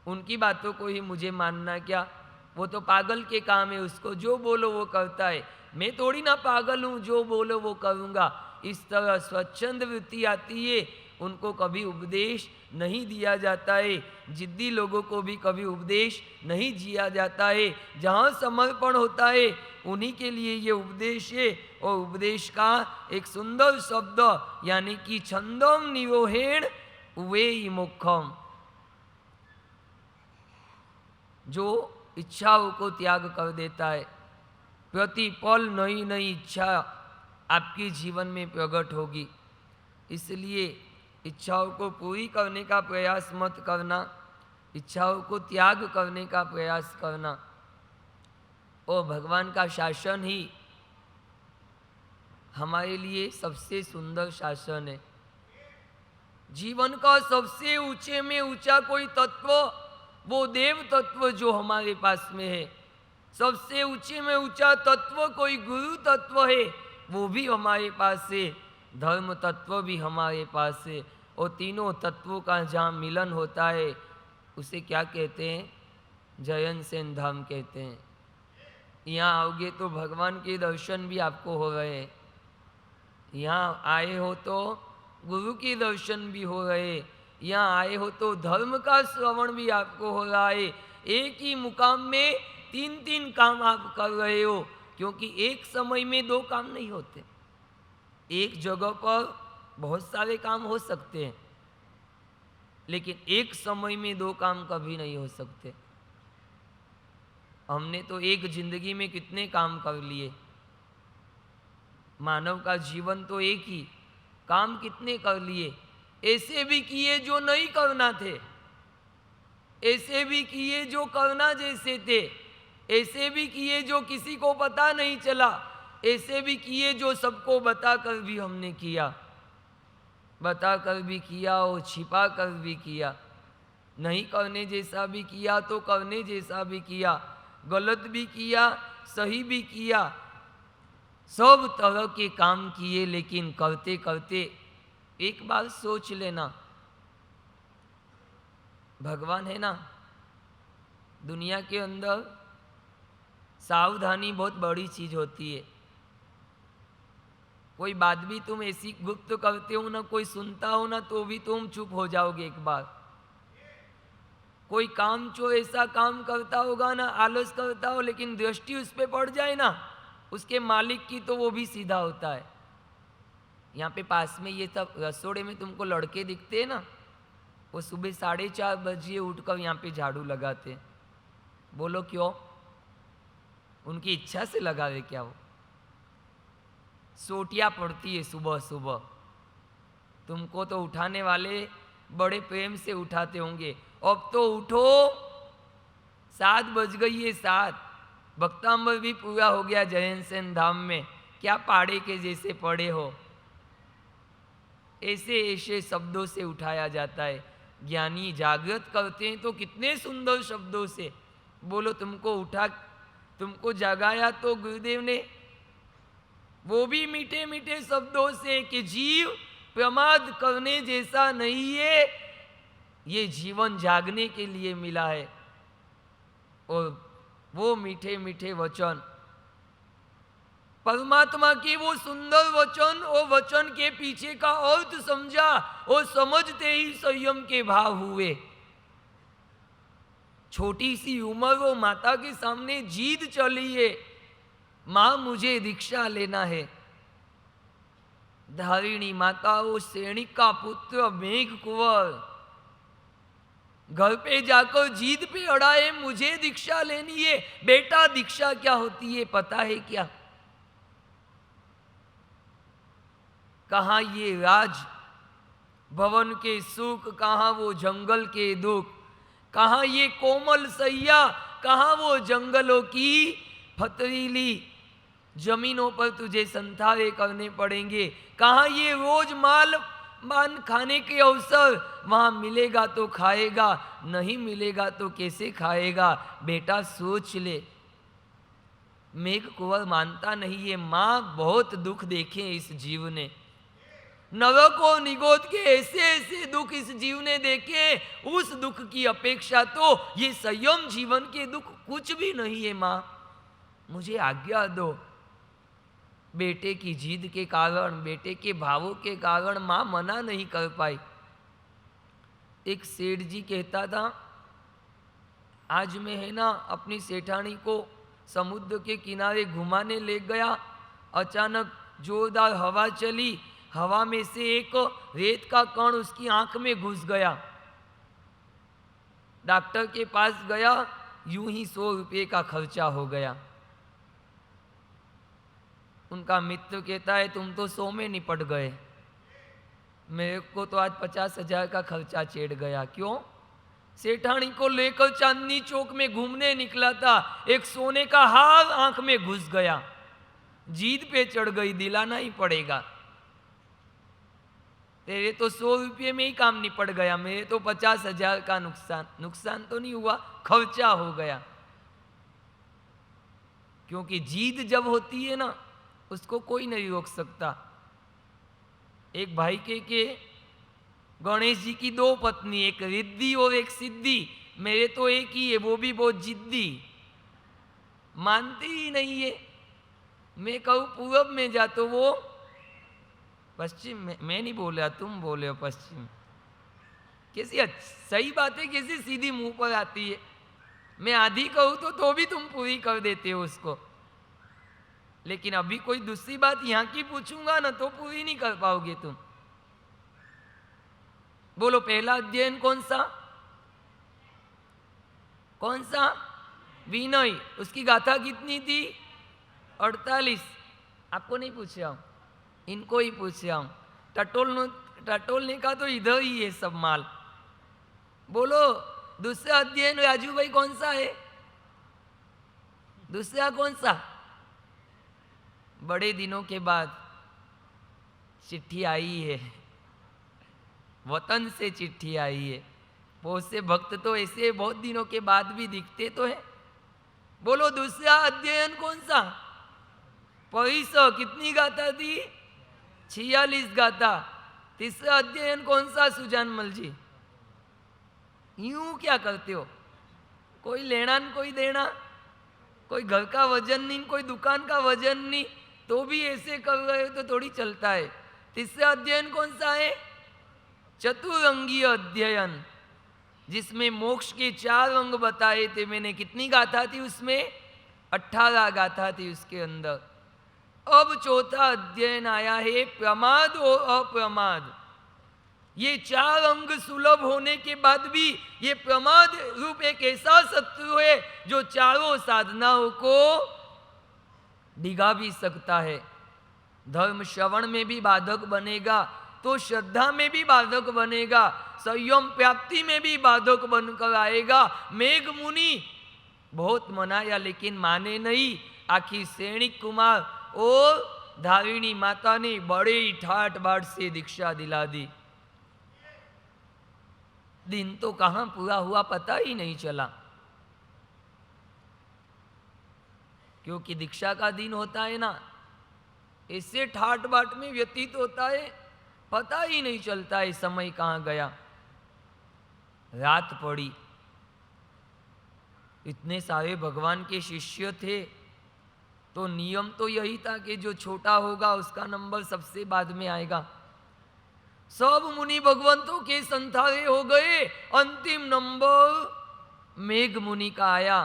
उनकी बातों को ही मुझे मानना क्या, वो तो पागल के काम है, उसको जो बोलो वो करता है, मैं थोड़ी ना पागल हूँ, जो बोलो वो करूँगा। इस तरह स्वच्छंद वृत्ति आती है, उनको कभी उपदेश नहीं दिया जाता है। जिद्दी लोगों को भी कभी उपदेश नहीं दिया जाता है। जहाँ समर्पण होता है उन्हीं के लिए ये उपदेश है। और उपदेश का एक सुंदर शब्द यानी कि छंदम निरोहेण उवे मुखम, जो इच्छाओं को त्याग कर देता है। प्रतिपल नई नई इच्छा आपके जीवन में प्रकट होगी। इसलिए इच्छाओं को पूरी करने का प्रयास मत करना, इच्छाओं को त्याग करने का प्रयास करना। और भगवान का शासन ही हमारे लिए सबसे सुंदर शासन है। जीवन का सबसे ऊंचे में ऊंचा कोई तत्व वो देव तत्व जो हमारे पास में है, सबसे ऊंचे में ऊंचा तत्व कोई गुरु तत्व है, वो भी हमारे पास है। धर्म तत्व भी हमारे पास है। और तीनों तत्वों का जहाँ मिलन होता है उसे क्या कहते हैं? जयन सेन धाम कहते हैं। यहाँ आओगे तो भगवान के दर्शन भी आपको हो रहे हैं। यहाँ आए हो तो गुरु के दर्शन भी हो रहे, यहाँ आए हो तो धर्म का श्रवण भी आपको हो रहा है। एक ही मुकाम में तीन तीन काम आप कर रहे हो, क्योंकि एक समय में दो काम नहीं होते। एक जगह पर बहुत सारे काम हो सकते हैं, लेकिन एक समय में दो काम कभी नहीं हो सकते। हमने तो एक जिंदगी में कितने काम कर लिए। मानव का जीवन तो एक ही, काम कितने कर लिए। ऐसे भी किए जो नहीं करना थे, ऐसे भी किए जो करना जैसे थे, ऐसे भी किए जो किसी को पता नहीं चला, ऐसे भी किए जो सबको बताकर भी हमने किया, बताकर भी किया और छिपा कर भी किया। नहीं करने जैसा भी किया तो करने जैसा भी किया, गलत भी किया सही भी किया, सब तरह के काम किए। लेकिन करते करते एक बार सोच लेना, भगवान है ना, दुनिया के अंदर सावधानी बहुत बड़ी चीज होती है। कोई बात भी तुम ऐसी गुप्त करते हो ना, कोई सुनता हो ना, तो भी तुम चुप हो जाओगे एक बार। कोई काम जो ऐसा काम करता होगा ना, आलस करता हो, लेकिन दृष्टि उस पर पड़ जाए ना उसके मालिक की, तो वो भी सीधा होता है। यहाँ पे पास में ये सब रसोड़े में तुमको लड़के दिखते हैं ना, वो सुबह 4:30 बजे उठकर यहाँ पे झाड़ू लगाते। बोलो क्यों? उनकी इच्छा से लगा रहे क्या? वो सोटियाँ पड़ती है सुबह सुबह। तुमको तो उठाने वाले बड़े प्रेम से उठाते होंगे। अब तो उठो, 7 बज गई है, 7। भक्तांबर भी पूरा हो गया जयन सेन धाम में। क्या पाड़े के जैसे पड़े हो? ऐसे ऐसे शब्दों से उठाया जाता है। ज्ञानी जागृत करते हैं तो कितने सुंदर शब्दों से। बोलो तुमको उठा, तुमको जगाया तो गुरुदेव ने, वो भी मीठे मीठे शब्दों से कि जीव प्रमाद करने जैसा नहीं है, ये जीवन जागने के लिए मिला है। और वो मीठे मीठे वचन, परमात्मा के वो सुंदर वचन, और वचन के पीछे का अर्थ समझा और समझते ही संयम के भाव हुए। छोटी सी उम्र वो माता के सामने जीद चली है, मां मुझे दीक्षा लेना है। धारिणी माता, वो सैनिक का पुत्र मेघ कुंवर घर पे जाकर जीद पे अड़ा है, मुझे दीक्षा लेनी है। बेटा दीक्षा क्या होती है पता है क्या? कहाँ ये राज भवन के सुख, कहाँ वो जंगल के दुख, कहाँ ये कोमल सैया, कहाँ वो जंगलों की पथरीली जमीनों पर तुझे संथारे करने पड़ेंगे। कहाँ ये रोज मान खाने के अवसर, वहां मिलेगा तो खाएगा, नहीं मिलेगा तो कैसे खाएगा? बेटा सोच ले। मेघ कुंवर मानता नहीं है। मां बहुत दुख देखे इस जीव ने, नरक और निगोद के ऐसे ऐसे दुख इस जीव ने देखे। उस दुख की अपेक्षा तो ये संयम जीवन के दुख कुछ भी नहीं है। मां मुझे आज्ञा दो। बेटे की जिद के कारण, बेटे के भावों के कारण मां मना नहीं कर पाई। एक सेठ जी कहता था, आज मैं है ना अपनी सेठानी को समुद्र के किनारे घुमाने ले गया। अचानक जोरदार हवा चली, हवा में से एक रेत का कण उसकी आंख में घुस गया। डॉक्टर के पास गया, यूं ही 100 रुपये का खर्चा हो गया। उनका मित्र कहता है तुम तो 100 में निपट गए, मेरे को तो आज 50,000 का खर्चा चढ़ गया। क्यों? सेठानी को लेकर चांदनी चौक में घूमने निकला था, एक सोने का हार आंख में घुस गया। जीद पे चढ़ गई, दिलाना ही पड़ेगा। तेरे तो 100 रुपये में ही काम निपट गया, मेरे तो 50,000 का नुकसान। नुकसान तो नहीं हुआ, खर्चा हो गया। क्योंकि जीद जब होती है ना, उसको कोई नहीं रोक सकता। एक भाई के गणेश जी की 2 पत्नी, एक रिद्धि और एक सिद्धि। मेरे तो एक ही है, वो भी बहुत जिद्दी, मानती ही नहीं है। मैं कहूँ पूरब में जा तो वो पश्चिम में। मैं नहीं बोला, तुम बोले हो पश्चिम। कैसी सही बात है, कैसी सीधी मुंह पर आती है। मैं आधी कहूँ तो भी तुम पूरी कर देते हो उसको। लेकिन अभी कोई दूसरी बात यहाँ की पूछूंगा ना तो पूरी नहीं कर पाओगे तुम। बोलो पहला अध्ययन कौन सा? कौन सा? विनय। उसकी गाथा कितनी थी? 48। आपको नहीं पूछ रहा हूं, इनको ही पूछ रहा हूं। टटोलने का तो इधर ही है सब माल। बोलो दूसरा अध्ययन राजू भाई कौन सा है? दूसरा कौन सा? बड़े दिनों के बाद चिट्ठी आई है, वतन से चिट्ठी आई है। बहुत से भक्त तो ऐसे बहुत दिनों के बाद भी दिखते तो है। बोलो दूसरा अध्ययन कौन सा? परिसर। कितनी गाथा थी? 46 गाथा। तीसरा अध्ययन कौन सा सुजान मल जी? यूं क्या करते हो? कोई लेना न कोई देना, कोई घर का वजन नहीं, कोई दुकान का वजन नहीं, तो भी ऐसे कर रहे हो तो थोड़ी चलता है। तीसरा अध्ययन कौन सा है? चतुरंगी अध्ययन, जिसमें मोक्ष के 4 अंग बताए थे मैंने। कितनी गाथा थी उसमें? 18 गाथा थी उसके अंदर। अब चौथा अध्ययन आया है प्रमाद और अप्रमाद। ये चार अंग सुलभ होने के बाद भी ये प्रमाद रूप एक ऐसा शत्रु है जो चारों साधनाओं को डिगा भी सकता है। धर्म श्रवण में भी बाधक बनेगा, तो श्रद्धा में भी बाधक बनेगा, संयम प्राप्ति में भी बाधक बनकर आएगा। मेघ मुनि बहुत मनाया लेकिन माने नहीं। आखिर सैनिक कुमार और धारिणी माता ने बड़े ही ठाट बाट से दीक्षा दिला दी। दिन तो कहां पूरा हुआ पता ही नहीं चला, क्योंकि दीक्षा का दिन होता है ना, इससे ठाट बाट में व्यतीत होता है, पता ही नहीं चलता है समय कहां गया। रात पड़ी, इतने सारे भगवान के शिष्य थे, तो नियम तो यही था कि जो छोटा होगा उसका नंबर सबसे बाद में आएगा। सब मुनि भगवंतों के संथाले हो गए, अंतिम नंबर मेघ मुनि का आया।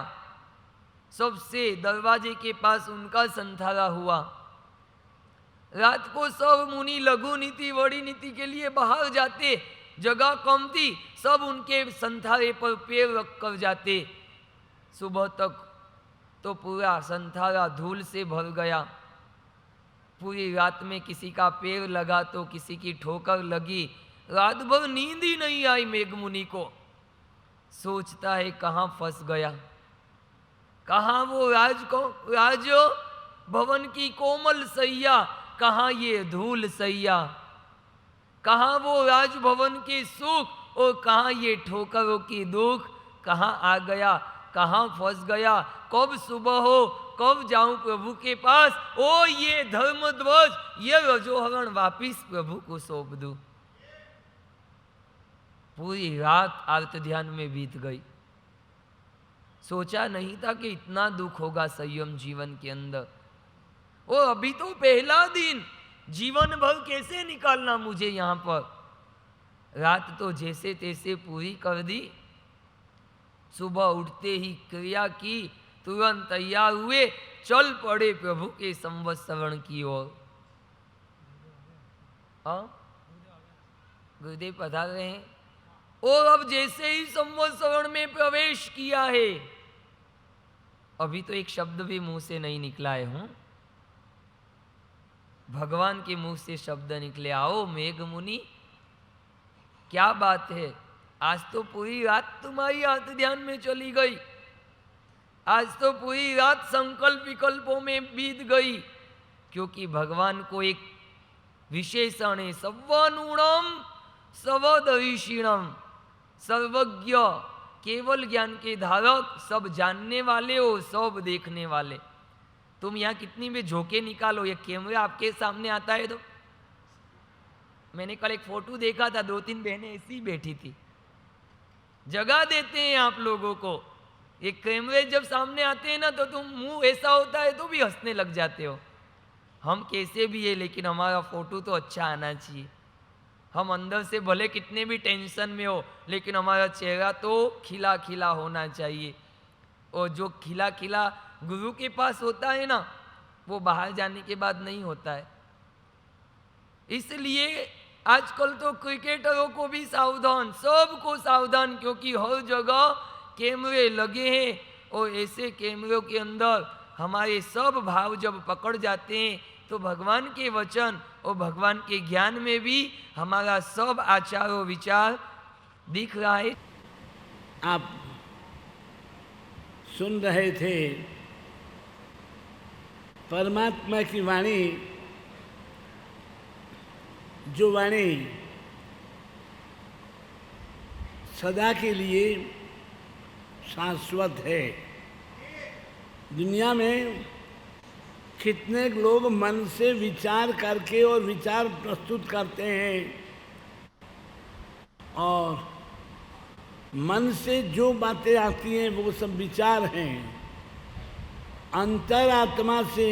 सबसे दरवाजे के पास उनका संथाला हुआ। रात को सब मुनि लघु नीति बड़ी नीति के लिए बाहर जाते, जगह कम थी, सब उनके संथाले पर पैर रख कर जाते। सुबह तक तो पूरा संथाला धूल से भर गया। पूरी रात में किसी का पैर लगा तो किसी की ठोकर लगी। रात भर नींद ही नहीं आई मेघ मुनि को। सोचता है कहाँ फंस गया, कहाँ वो राज भवन की कोमल सैया, कहाँ ये धूल सैया, कहाँ वो राजभवन के सुख और कहाँ ये ठोकरों की दुख। कहाँ आ गया, कहाँ फंस गया, कब सुबह हो, कब जाऊं प्रभु के पास। ओ ये धर्मध्वज, ये रजोहरण वापिस प्रभु को सौंप दूं। पूरी रात आर्त ध्यान में बीत गई। सोचा नहीं था कि इतना दुख होगा संयम जीवन के अंदर। और अभी तो पहला दिन, जीवन भर कैसे निकालना मुझे यहाँ पर। रात तो जैसे तैसे पूरी कर दी। सुबह उठते ही क्रिया की, तुरंत तैयार हुए, चल पड़े प्रभु के संवत्सरण की ओर। गुरुदेव पधार रहे हैं। और अब जैसे ही संवत्सरण में प्रवेश किया है, अभी तो एक शब्द भी मुंह से नहीं निकला है। हूं भगवान के मुंह से शब्द निकले, आओ मेघ मुनि, क्या बात है। आज तो पूरी रात तुम्हारी आर्त ध्यान में चली गई, आज तो पूरी रात संकल्प विकल्पों में बीत गई। क्योंकि भगवान को एक विशेषण है, सर्वानुणम सर्वदर्शिणम, सर्वज्ञ, केवल ज्ञान के धारक, सब जानने वाले हो, सब देखने वाले। तुम यहाँ कितनी भी झोंके निकालो, ये कैमरा आपके सामने आता है। तो मैंने कल एक फोटो देखा था, 2-3 बहनें ऐसी बैठी थी। जगह देते हैं आप लोगों को। एक कैमरे जब सामने आते हैं ना, तो तुम मुंह ऐसा होता है तो भी हंसने लग जाते हो। हम कैसे भी है, लेकिन हमारा फोटो तो अच्छा आना चाहिए। हम अंदर से भले कितने भी टेंशन में हो, लेकिन हमारा चेहरा तो खिला खिला होना चाहिए। और जो खिला खिला गुरु के पास होता है ना, वो बाहर जाने के बाद नहीं होता है। इसलिए आजकल तो क्रिकेटरों को भी सावधान, सबको सावधान, क्योंकि हर जगह कैमरे लगे हैं। और ऐसे कैमरों के अंदर हमारे सब भाव जब पकड़ जाते हैं, तो भगवान के वचन और भगवान के ज्ञान में भी हमारा सब आचार और विचार दिख रहा है। आप सुन रहे थे परमात्मा की वाणी, जो वाणी सदा के लिए शाश्वत है। दुनिया में कितने लोग मन से विचार करके और विचार प्रस्तुत करते हैं, और मन से जो बातें आती हैं वो सब विचार हैं। अंतरात्मा से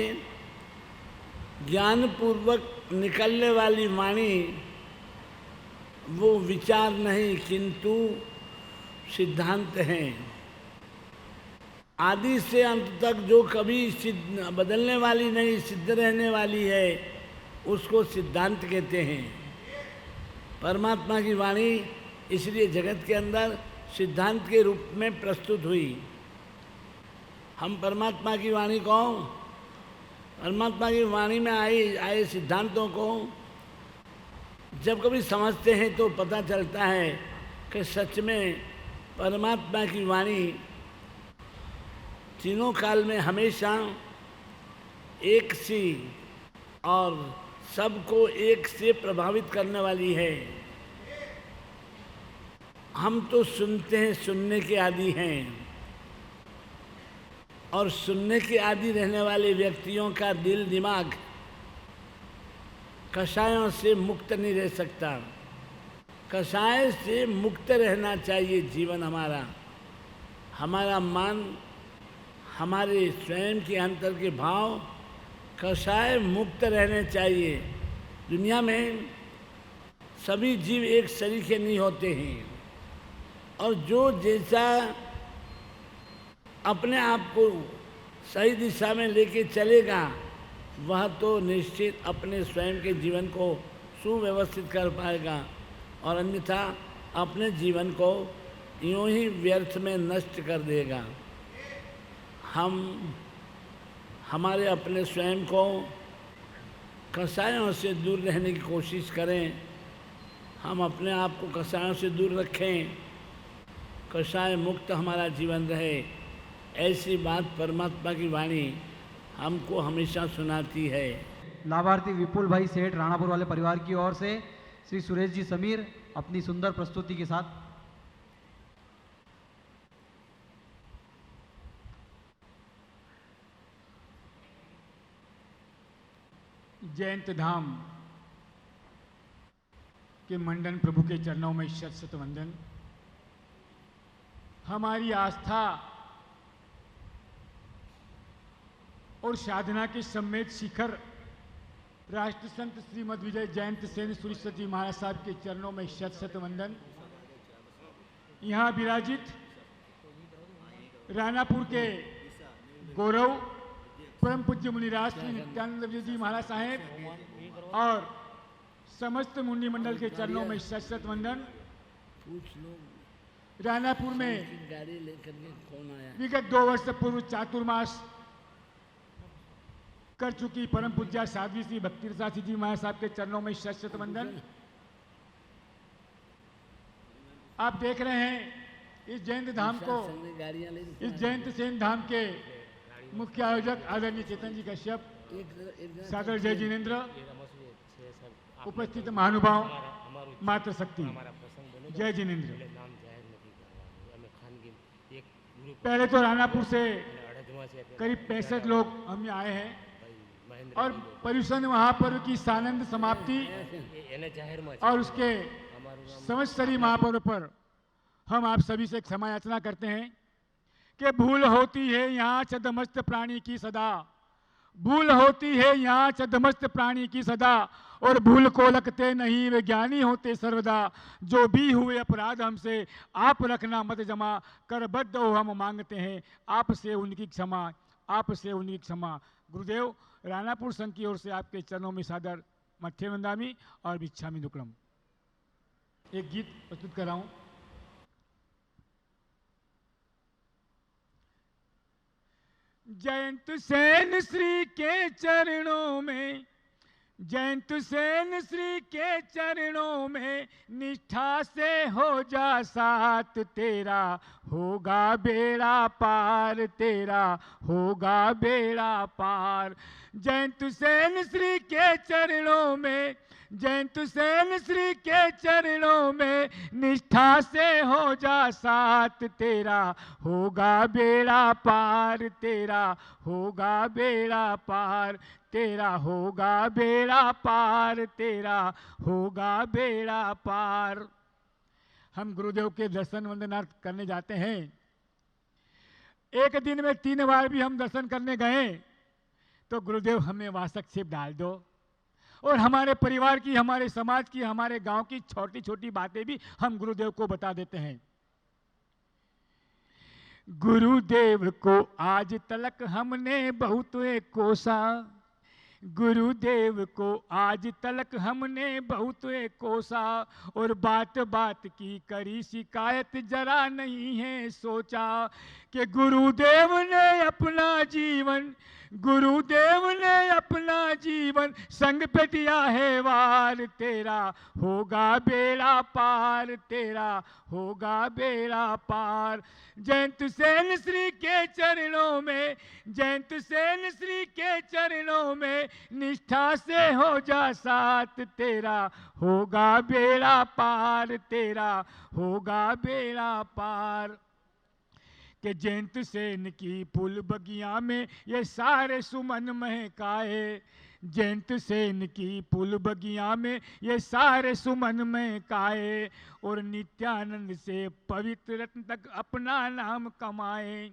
ज्ञानपूर्वक निकलने वाली वाणी वो विचार नहीं, किंतु सिद्धांत हैं। आदि से अंत तक जो कभी बदलने वाली नहीं, सिद्ध रहने वाली है, उसको सिद्धांत कहते हैं। परमात्मा की वाणी इसलिए जगत के अंदर सिद्धांत के रूप में प्रस्तुत हुई। हम परमात्मा की वाणी को, परमात्मा की वाणी में आए सिद्धांतों को जब कभी समझते हैं तो पता चलता है कि सच में परमात्मा की वाणी तीनों काल में हमेशा एक सी और सबको एक से प्रभावित करने वाली है। हम तो सुनते हैं, सुनने के आदी हैं, और सुनने के आदी रहने वाले व्यक्तियों का दिल दिमाग कषायों से मुक्त नहीं रह सकता। कषाय से मुक्त रहना चाहिए जीवन हमारा। हमारा मन, हमारे स्वयं के अंतर के भाव कषाय मुक्त रहने चाहिए। दुनिया में सभी जीव एक सरीखे नहीं होते हैं, और जो जैसा अपने आप को सही दिशा में लेके चलेगा वह तो निश्चित अपने स्वयं के जीवन को सुव्यवस्थित कर पाएगा, और अन्यथा अपने जीवन को यूं ही व्यर्थ में नष्ट कर देगा। हम हमारे अपने स्वयं को कषायों से दूर रहने की कोशिश करें। हम अपने आप को कषायों से दूर रखें, कषाय मुक्त हमारा जीवन रहे। ऐसी बात परमात्मा की वाणी हमको हमेशा सुनाती है। लाभार्थी विपुल भाई सेठ राणापुर वाले परिवार की ओर से श्री सुरेश जी समीर अपनी सुंदर प्रस्तुति के साथ। जयंत धाम के मंडन प्रभु के चरणों में शत शत वंदन। हमारी आस्था और साधना के सम्मेत शिखर राष्ट्र संत श्रीमद विजय जयंत सेन सुरेश्वर जी महाराज साहब के चरणों में शत शत वंदन। यहाँ विराजित रानापुर के गौरव परम पूज्य मुनिराज श्री नित्यानंद विजय जी महाराज साहेब और समस्त मुनि मंडल के चरणों में शत शत वंदन। रानापुर में गाड़ी लेकर के कौन आया? विगत 2 वर्ष पूर्व चातुर्मास कर चुकी परम पूज्या साध्वी श्री भक्ति रसासी जी महाराज साहब के चरणों में शत शत वंदन। आप देख रहे हैं इस जयंत धाम को, इस जयंत सेन धाम के मुख्य आयोजक आदरणीय चेतन जी कश्यप, सागर जय जिनेन्द्र, उपस्थित महानुभाव, मातृ शक्ति जय जिनेन्द्र। पहले तो रानापुर से करीब 65 लोग हम यहाँ आए हैं और पर्यूषण महापर्व की सानंद समाप्ति और उसके संवत्सरी महापर्व पर हम आप सभी से क्षमा याचना करते हैं कि भूल होती है यहाँ छद्मस्त प्राणी की सदा, भूल होती है यहाँ छद्मस्त प्राणी की सदा, और भूल को लगते नहीं वे ज्ञानी होते सर्वदा। जो भी हुए अपराध हमसे आप रखना मत जमा, कर बद्ध हो हम मांगते हैं आपसे उनकी क्षमा, आपसे उनकी क्षमा। गुरुदेव रानापुर संघ की ओर से आपके चरणों में सादर मत्थे वंदामी और भिक्षामि दुक्कड़म। एक गीत प्रस्तुत कर रहा हूं। जयंत सेन श्री के चरणों में, जयंत सेन श्री के चरणों में निष्ठा से हो जा साथ, तेरा होगा बेड़ा पार, तेरा होगा बेड़ा पार। जयंत सेन श्री के चरणों में, जयंत सेन श्री के चरणों में निष्ठा से हो जा साथ, तेरा होगा बेड़ा पार, तेरा होगा बेड़ा पार, तेरा होगा बेड़ा पार, तेरा होगा बेड़ा पार। हम गुरुदेव के दर्शन वंदनार्थ करने जाते हैं। एक दिन में 3 बार भी हम दर्शन करने गए तो गुरुदेव हमें वासक्षेप डाल दो, और हमारे परिवार की, हमारे समाज की, हमारे गांव की छोटी छोटी बातें भी हम गुरुदेव को बता देते हैं। गुरुदेव को आज तलक हमने बहुत कोसा, गुरुदेव को आज तलक हमने बहुत कोसा, और बात बात की करी शिकायत, जरा नहीं है सोचा कि गुरुदेव ने अपना जीवन संग पे दिया है वार, तेरा होगा बेड़ा पार, तेरा होगा बेड़ा पार। जयंत सेन श्री के चरणों में, जयंत सेन श्री के चरणों में निष्ठा से हो जा साथ, तेरा होगा बेड़ा पार, तेरा होगा बेड़ा पार। कि जयंत सेन की पुल बगिया में ये सारे सुमन महकाए, जयंत सेन की पुल बगिया में ये सारे सुमन महकाए, और नित्यानंद से पवित्र रत्न तक अपना नाम कमाए।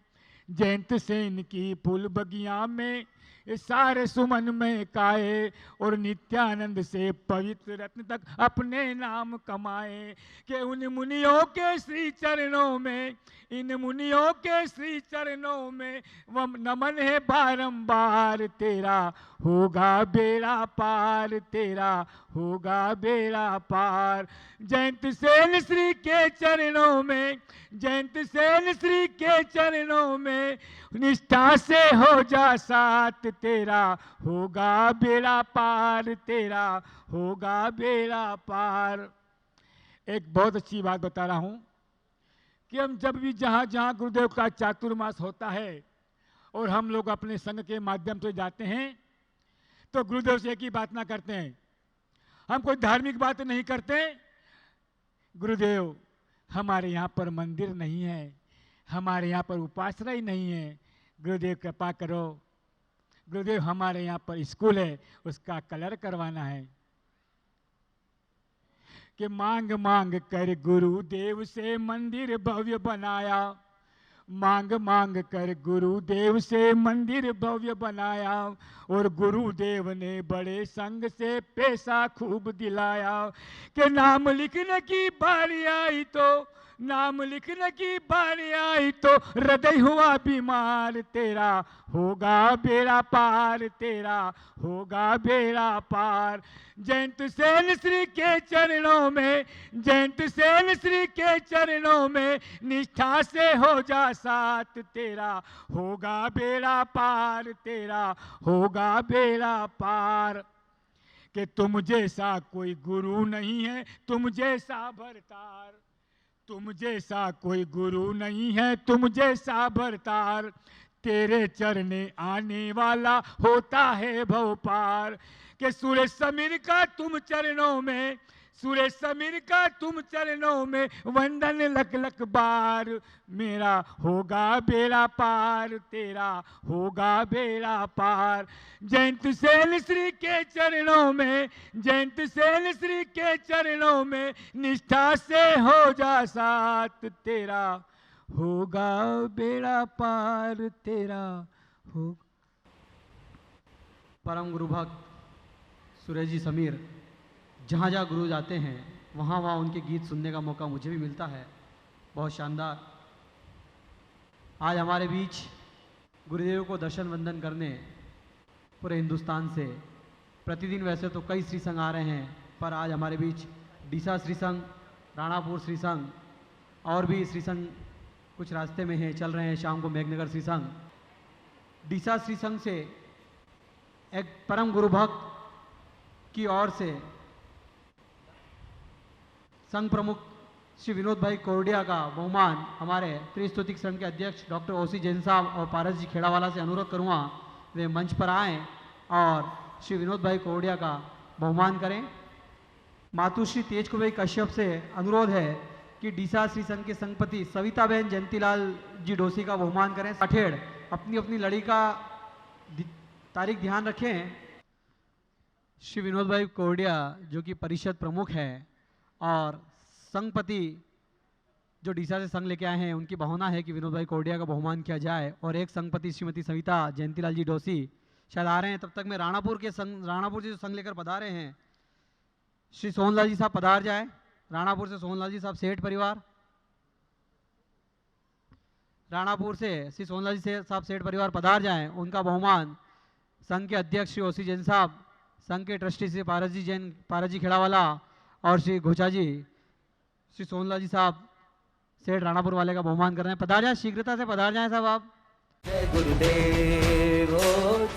जयंत सेन की पुल बगिया में ये सारे सुमन महकाए, और नित्यानंद से पवित्र रत्न तक अपने नाम कमाए। कि उन मुनियों के श्री चरणों में, इन मुनियों के श्री चरणों में नमन है बारंबार, तेरा होगा बेड़ा पार, तेरा होगा बेड़ा पार। जयंत सेन श्री के चरणों में, जयंत सेन श्री के चरणों में निष्ठा से हो जा साथ, तेरा होगा बेड़ा पार, तेरा होगा बेड़ा पार। एक बहुत अच्छी बात बता रहा हूं कि हम जब भी जहां जहां गुरुदेव का चातुर्मास होता है और हम लोग अपने संघ के माध्यम से जाते हैं, तो गुरुदेव से एक ही बात ना करते हैं, हम कोई धार्मिक बात नहीं करते। गुरुदेव हमारे यहाँ पर मंदिर नहीं है, हमारे यहाँ पर उपासना ही नहीं है, गुरुदेव कृपा करो। गुरुदेव हमारे यहाँ पर स्कूल है, उसका कलर करवाना है। कि मांग मांग कर गुरुदेव से मंदिर भव्य बनाया, मांग मांग कर गुरुदेव से मंदिर भव्य बनाया, और गुरुदेव ने बड़े संग से पैसा खूब दिलाया। कि नाम लिखने की बारी आई तो, नाम लिखने की बारी आई तो हृदय हुआ बीमार, तेरा होगा बेड़ा पार, तेरा होगा बेड़ा पार। जयंत सेन श्री के चरणों में, जयंत सेन श्री के चरणों में निष्ठा से हो जा साथ, तेरा होगा बेड़ा पार, तेरा होगा बेड़ा पार। कि तुम जैसा कोई गुरु नहीं है, तुम जैसा भरतार, तुम जैसा कोई गुरु नहीं है, तुम जैसा भरतार, तेरे चरणे आने वाला होता है भव पार। कि सुरेश समीर का तुम चरणों में, सुरेश समीर का तुम चरणों में वंदन लख लख बार, मेरा होगा बेड़ा पार, तेरा होगा बेड़ा पार। जयंत सेन श्री के चरणों में, जयंत सेन श्री के चरणों में निष्ठा से हो जा साथ, तेरा होगा बेड़ा पार, तेरा हो। परम गुरु भक्त सुरेश जी समीर जहाँ जहाँ गुरु जाते हैं वहाँ वहाँ उनके गीत सुनने का मौका मुझे भी मिलता है, बहुत शानदार। आज हमारे बीच गुरुदेव को दर्शन वंदन करने पूरे हिंदुस्तान से प्रतिदिन वैसे तो कई श्री संघ आ रहे हैं, पर आज हमारे बीच डीसा श्री संघ, राणापुर श्री संघ और भी श्री संघ कुछ रास्ते में हैं, चल रहे हैं। शाम को मेघनगर श्री संघ, डीसा श्री संघ से एक परम गुरु भक्त की ओर से संघ प्रमुख श्री विनोद भाई कोरडिया का बहुमान हमारे त्रिस्तुतिक संघ के अध्यक्ष डॉक्टर ओसी जैन साहब और पारस जी खेड़ावाला से अनुरोध करूँगा वे मंच पर आएँ और श्री विनोद भाई कोरडिया का बहुमान करें। मातुश्री तेज कुमारी कश्यप से अनुरोध है कि डीसा श्री संघ के संघपति सविताबेन जयंतीलाल जी डोसी का बहुमान करें। साठेड़ अपनी अपनी लड़ी का तारीख ध्यान रखें। श्री विनोद भाई कोरडिया जो कि परिषद प्रमुख है और संघपति जो डीसा से संघ लेके आए हैं, उनकी भावना है कि विनोद भाई कोरडिया का बहुमान किया जाए। और एक संघपति श्रीमती सविता जयंतीलाल जी डोसी शायद आ रहे हैं, तब तक मैं राणापुर से जो संघ लेकर पधारे हैं श्री सोहनलाल जी साहब पधार जाए। राणापुर से सोहनलाल जी साहब सेठ परिवार, राणापुर से श्री सोहनलाल जी साहब सेठ परिवार पधार जाएं। उनका बहुमान संघ के अध्यक्ष श्री ओसी जैन साहब, संघ के ट्रस्टी श्री पारस जी खेड़ावाला और श्री घोचा जी, श्री सोनलाल जी साहब सेठ राणापुर वाले का बहुमान कर रहे हैं। पधार जाए, शीघ्रता से पधार जाए साहब आप। जय गुरुदेव ओ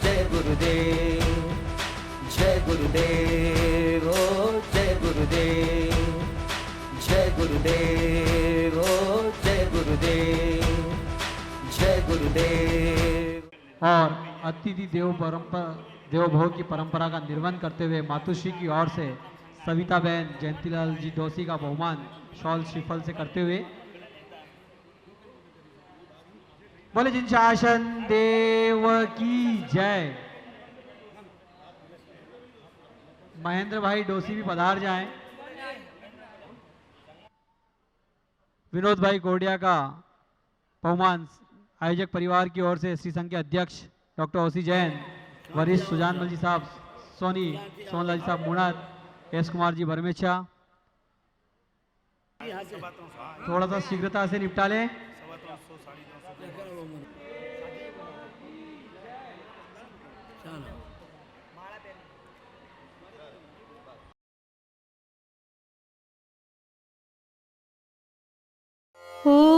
जय गुरुदेव, जय गुरुदेव ओ जय गुरुदेव, जय गुरुदेव ओ जय गुरुदेव, जय गुरुदेव। और अतिथि देवो भव की परंपरा का निर्वहन करते हुए मातुश्री की ओर से सविता बहन जयंतीलाल जी दोषी का बहुमान शॉल श्रीफल से करते हुए। बोले जिन शासन देव की जय। महेंद्र भाई डोसी भी पधार जाएं। विनोद भाई कोडिया का बहुमान आयोजक परिवार की ओर से श्री संघ के अध्यक्ष डॉक्टर ओसी जैन, वरिष्ठ सुजानमल जी साहब सोनलाल जी साहब मुणात, एस कुमार जी बरमेचा। थोड़ा सा शीघ्रता से निपटा लें। ओ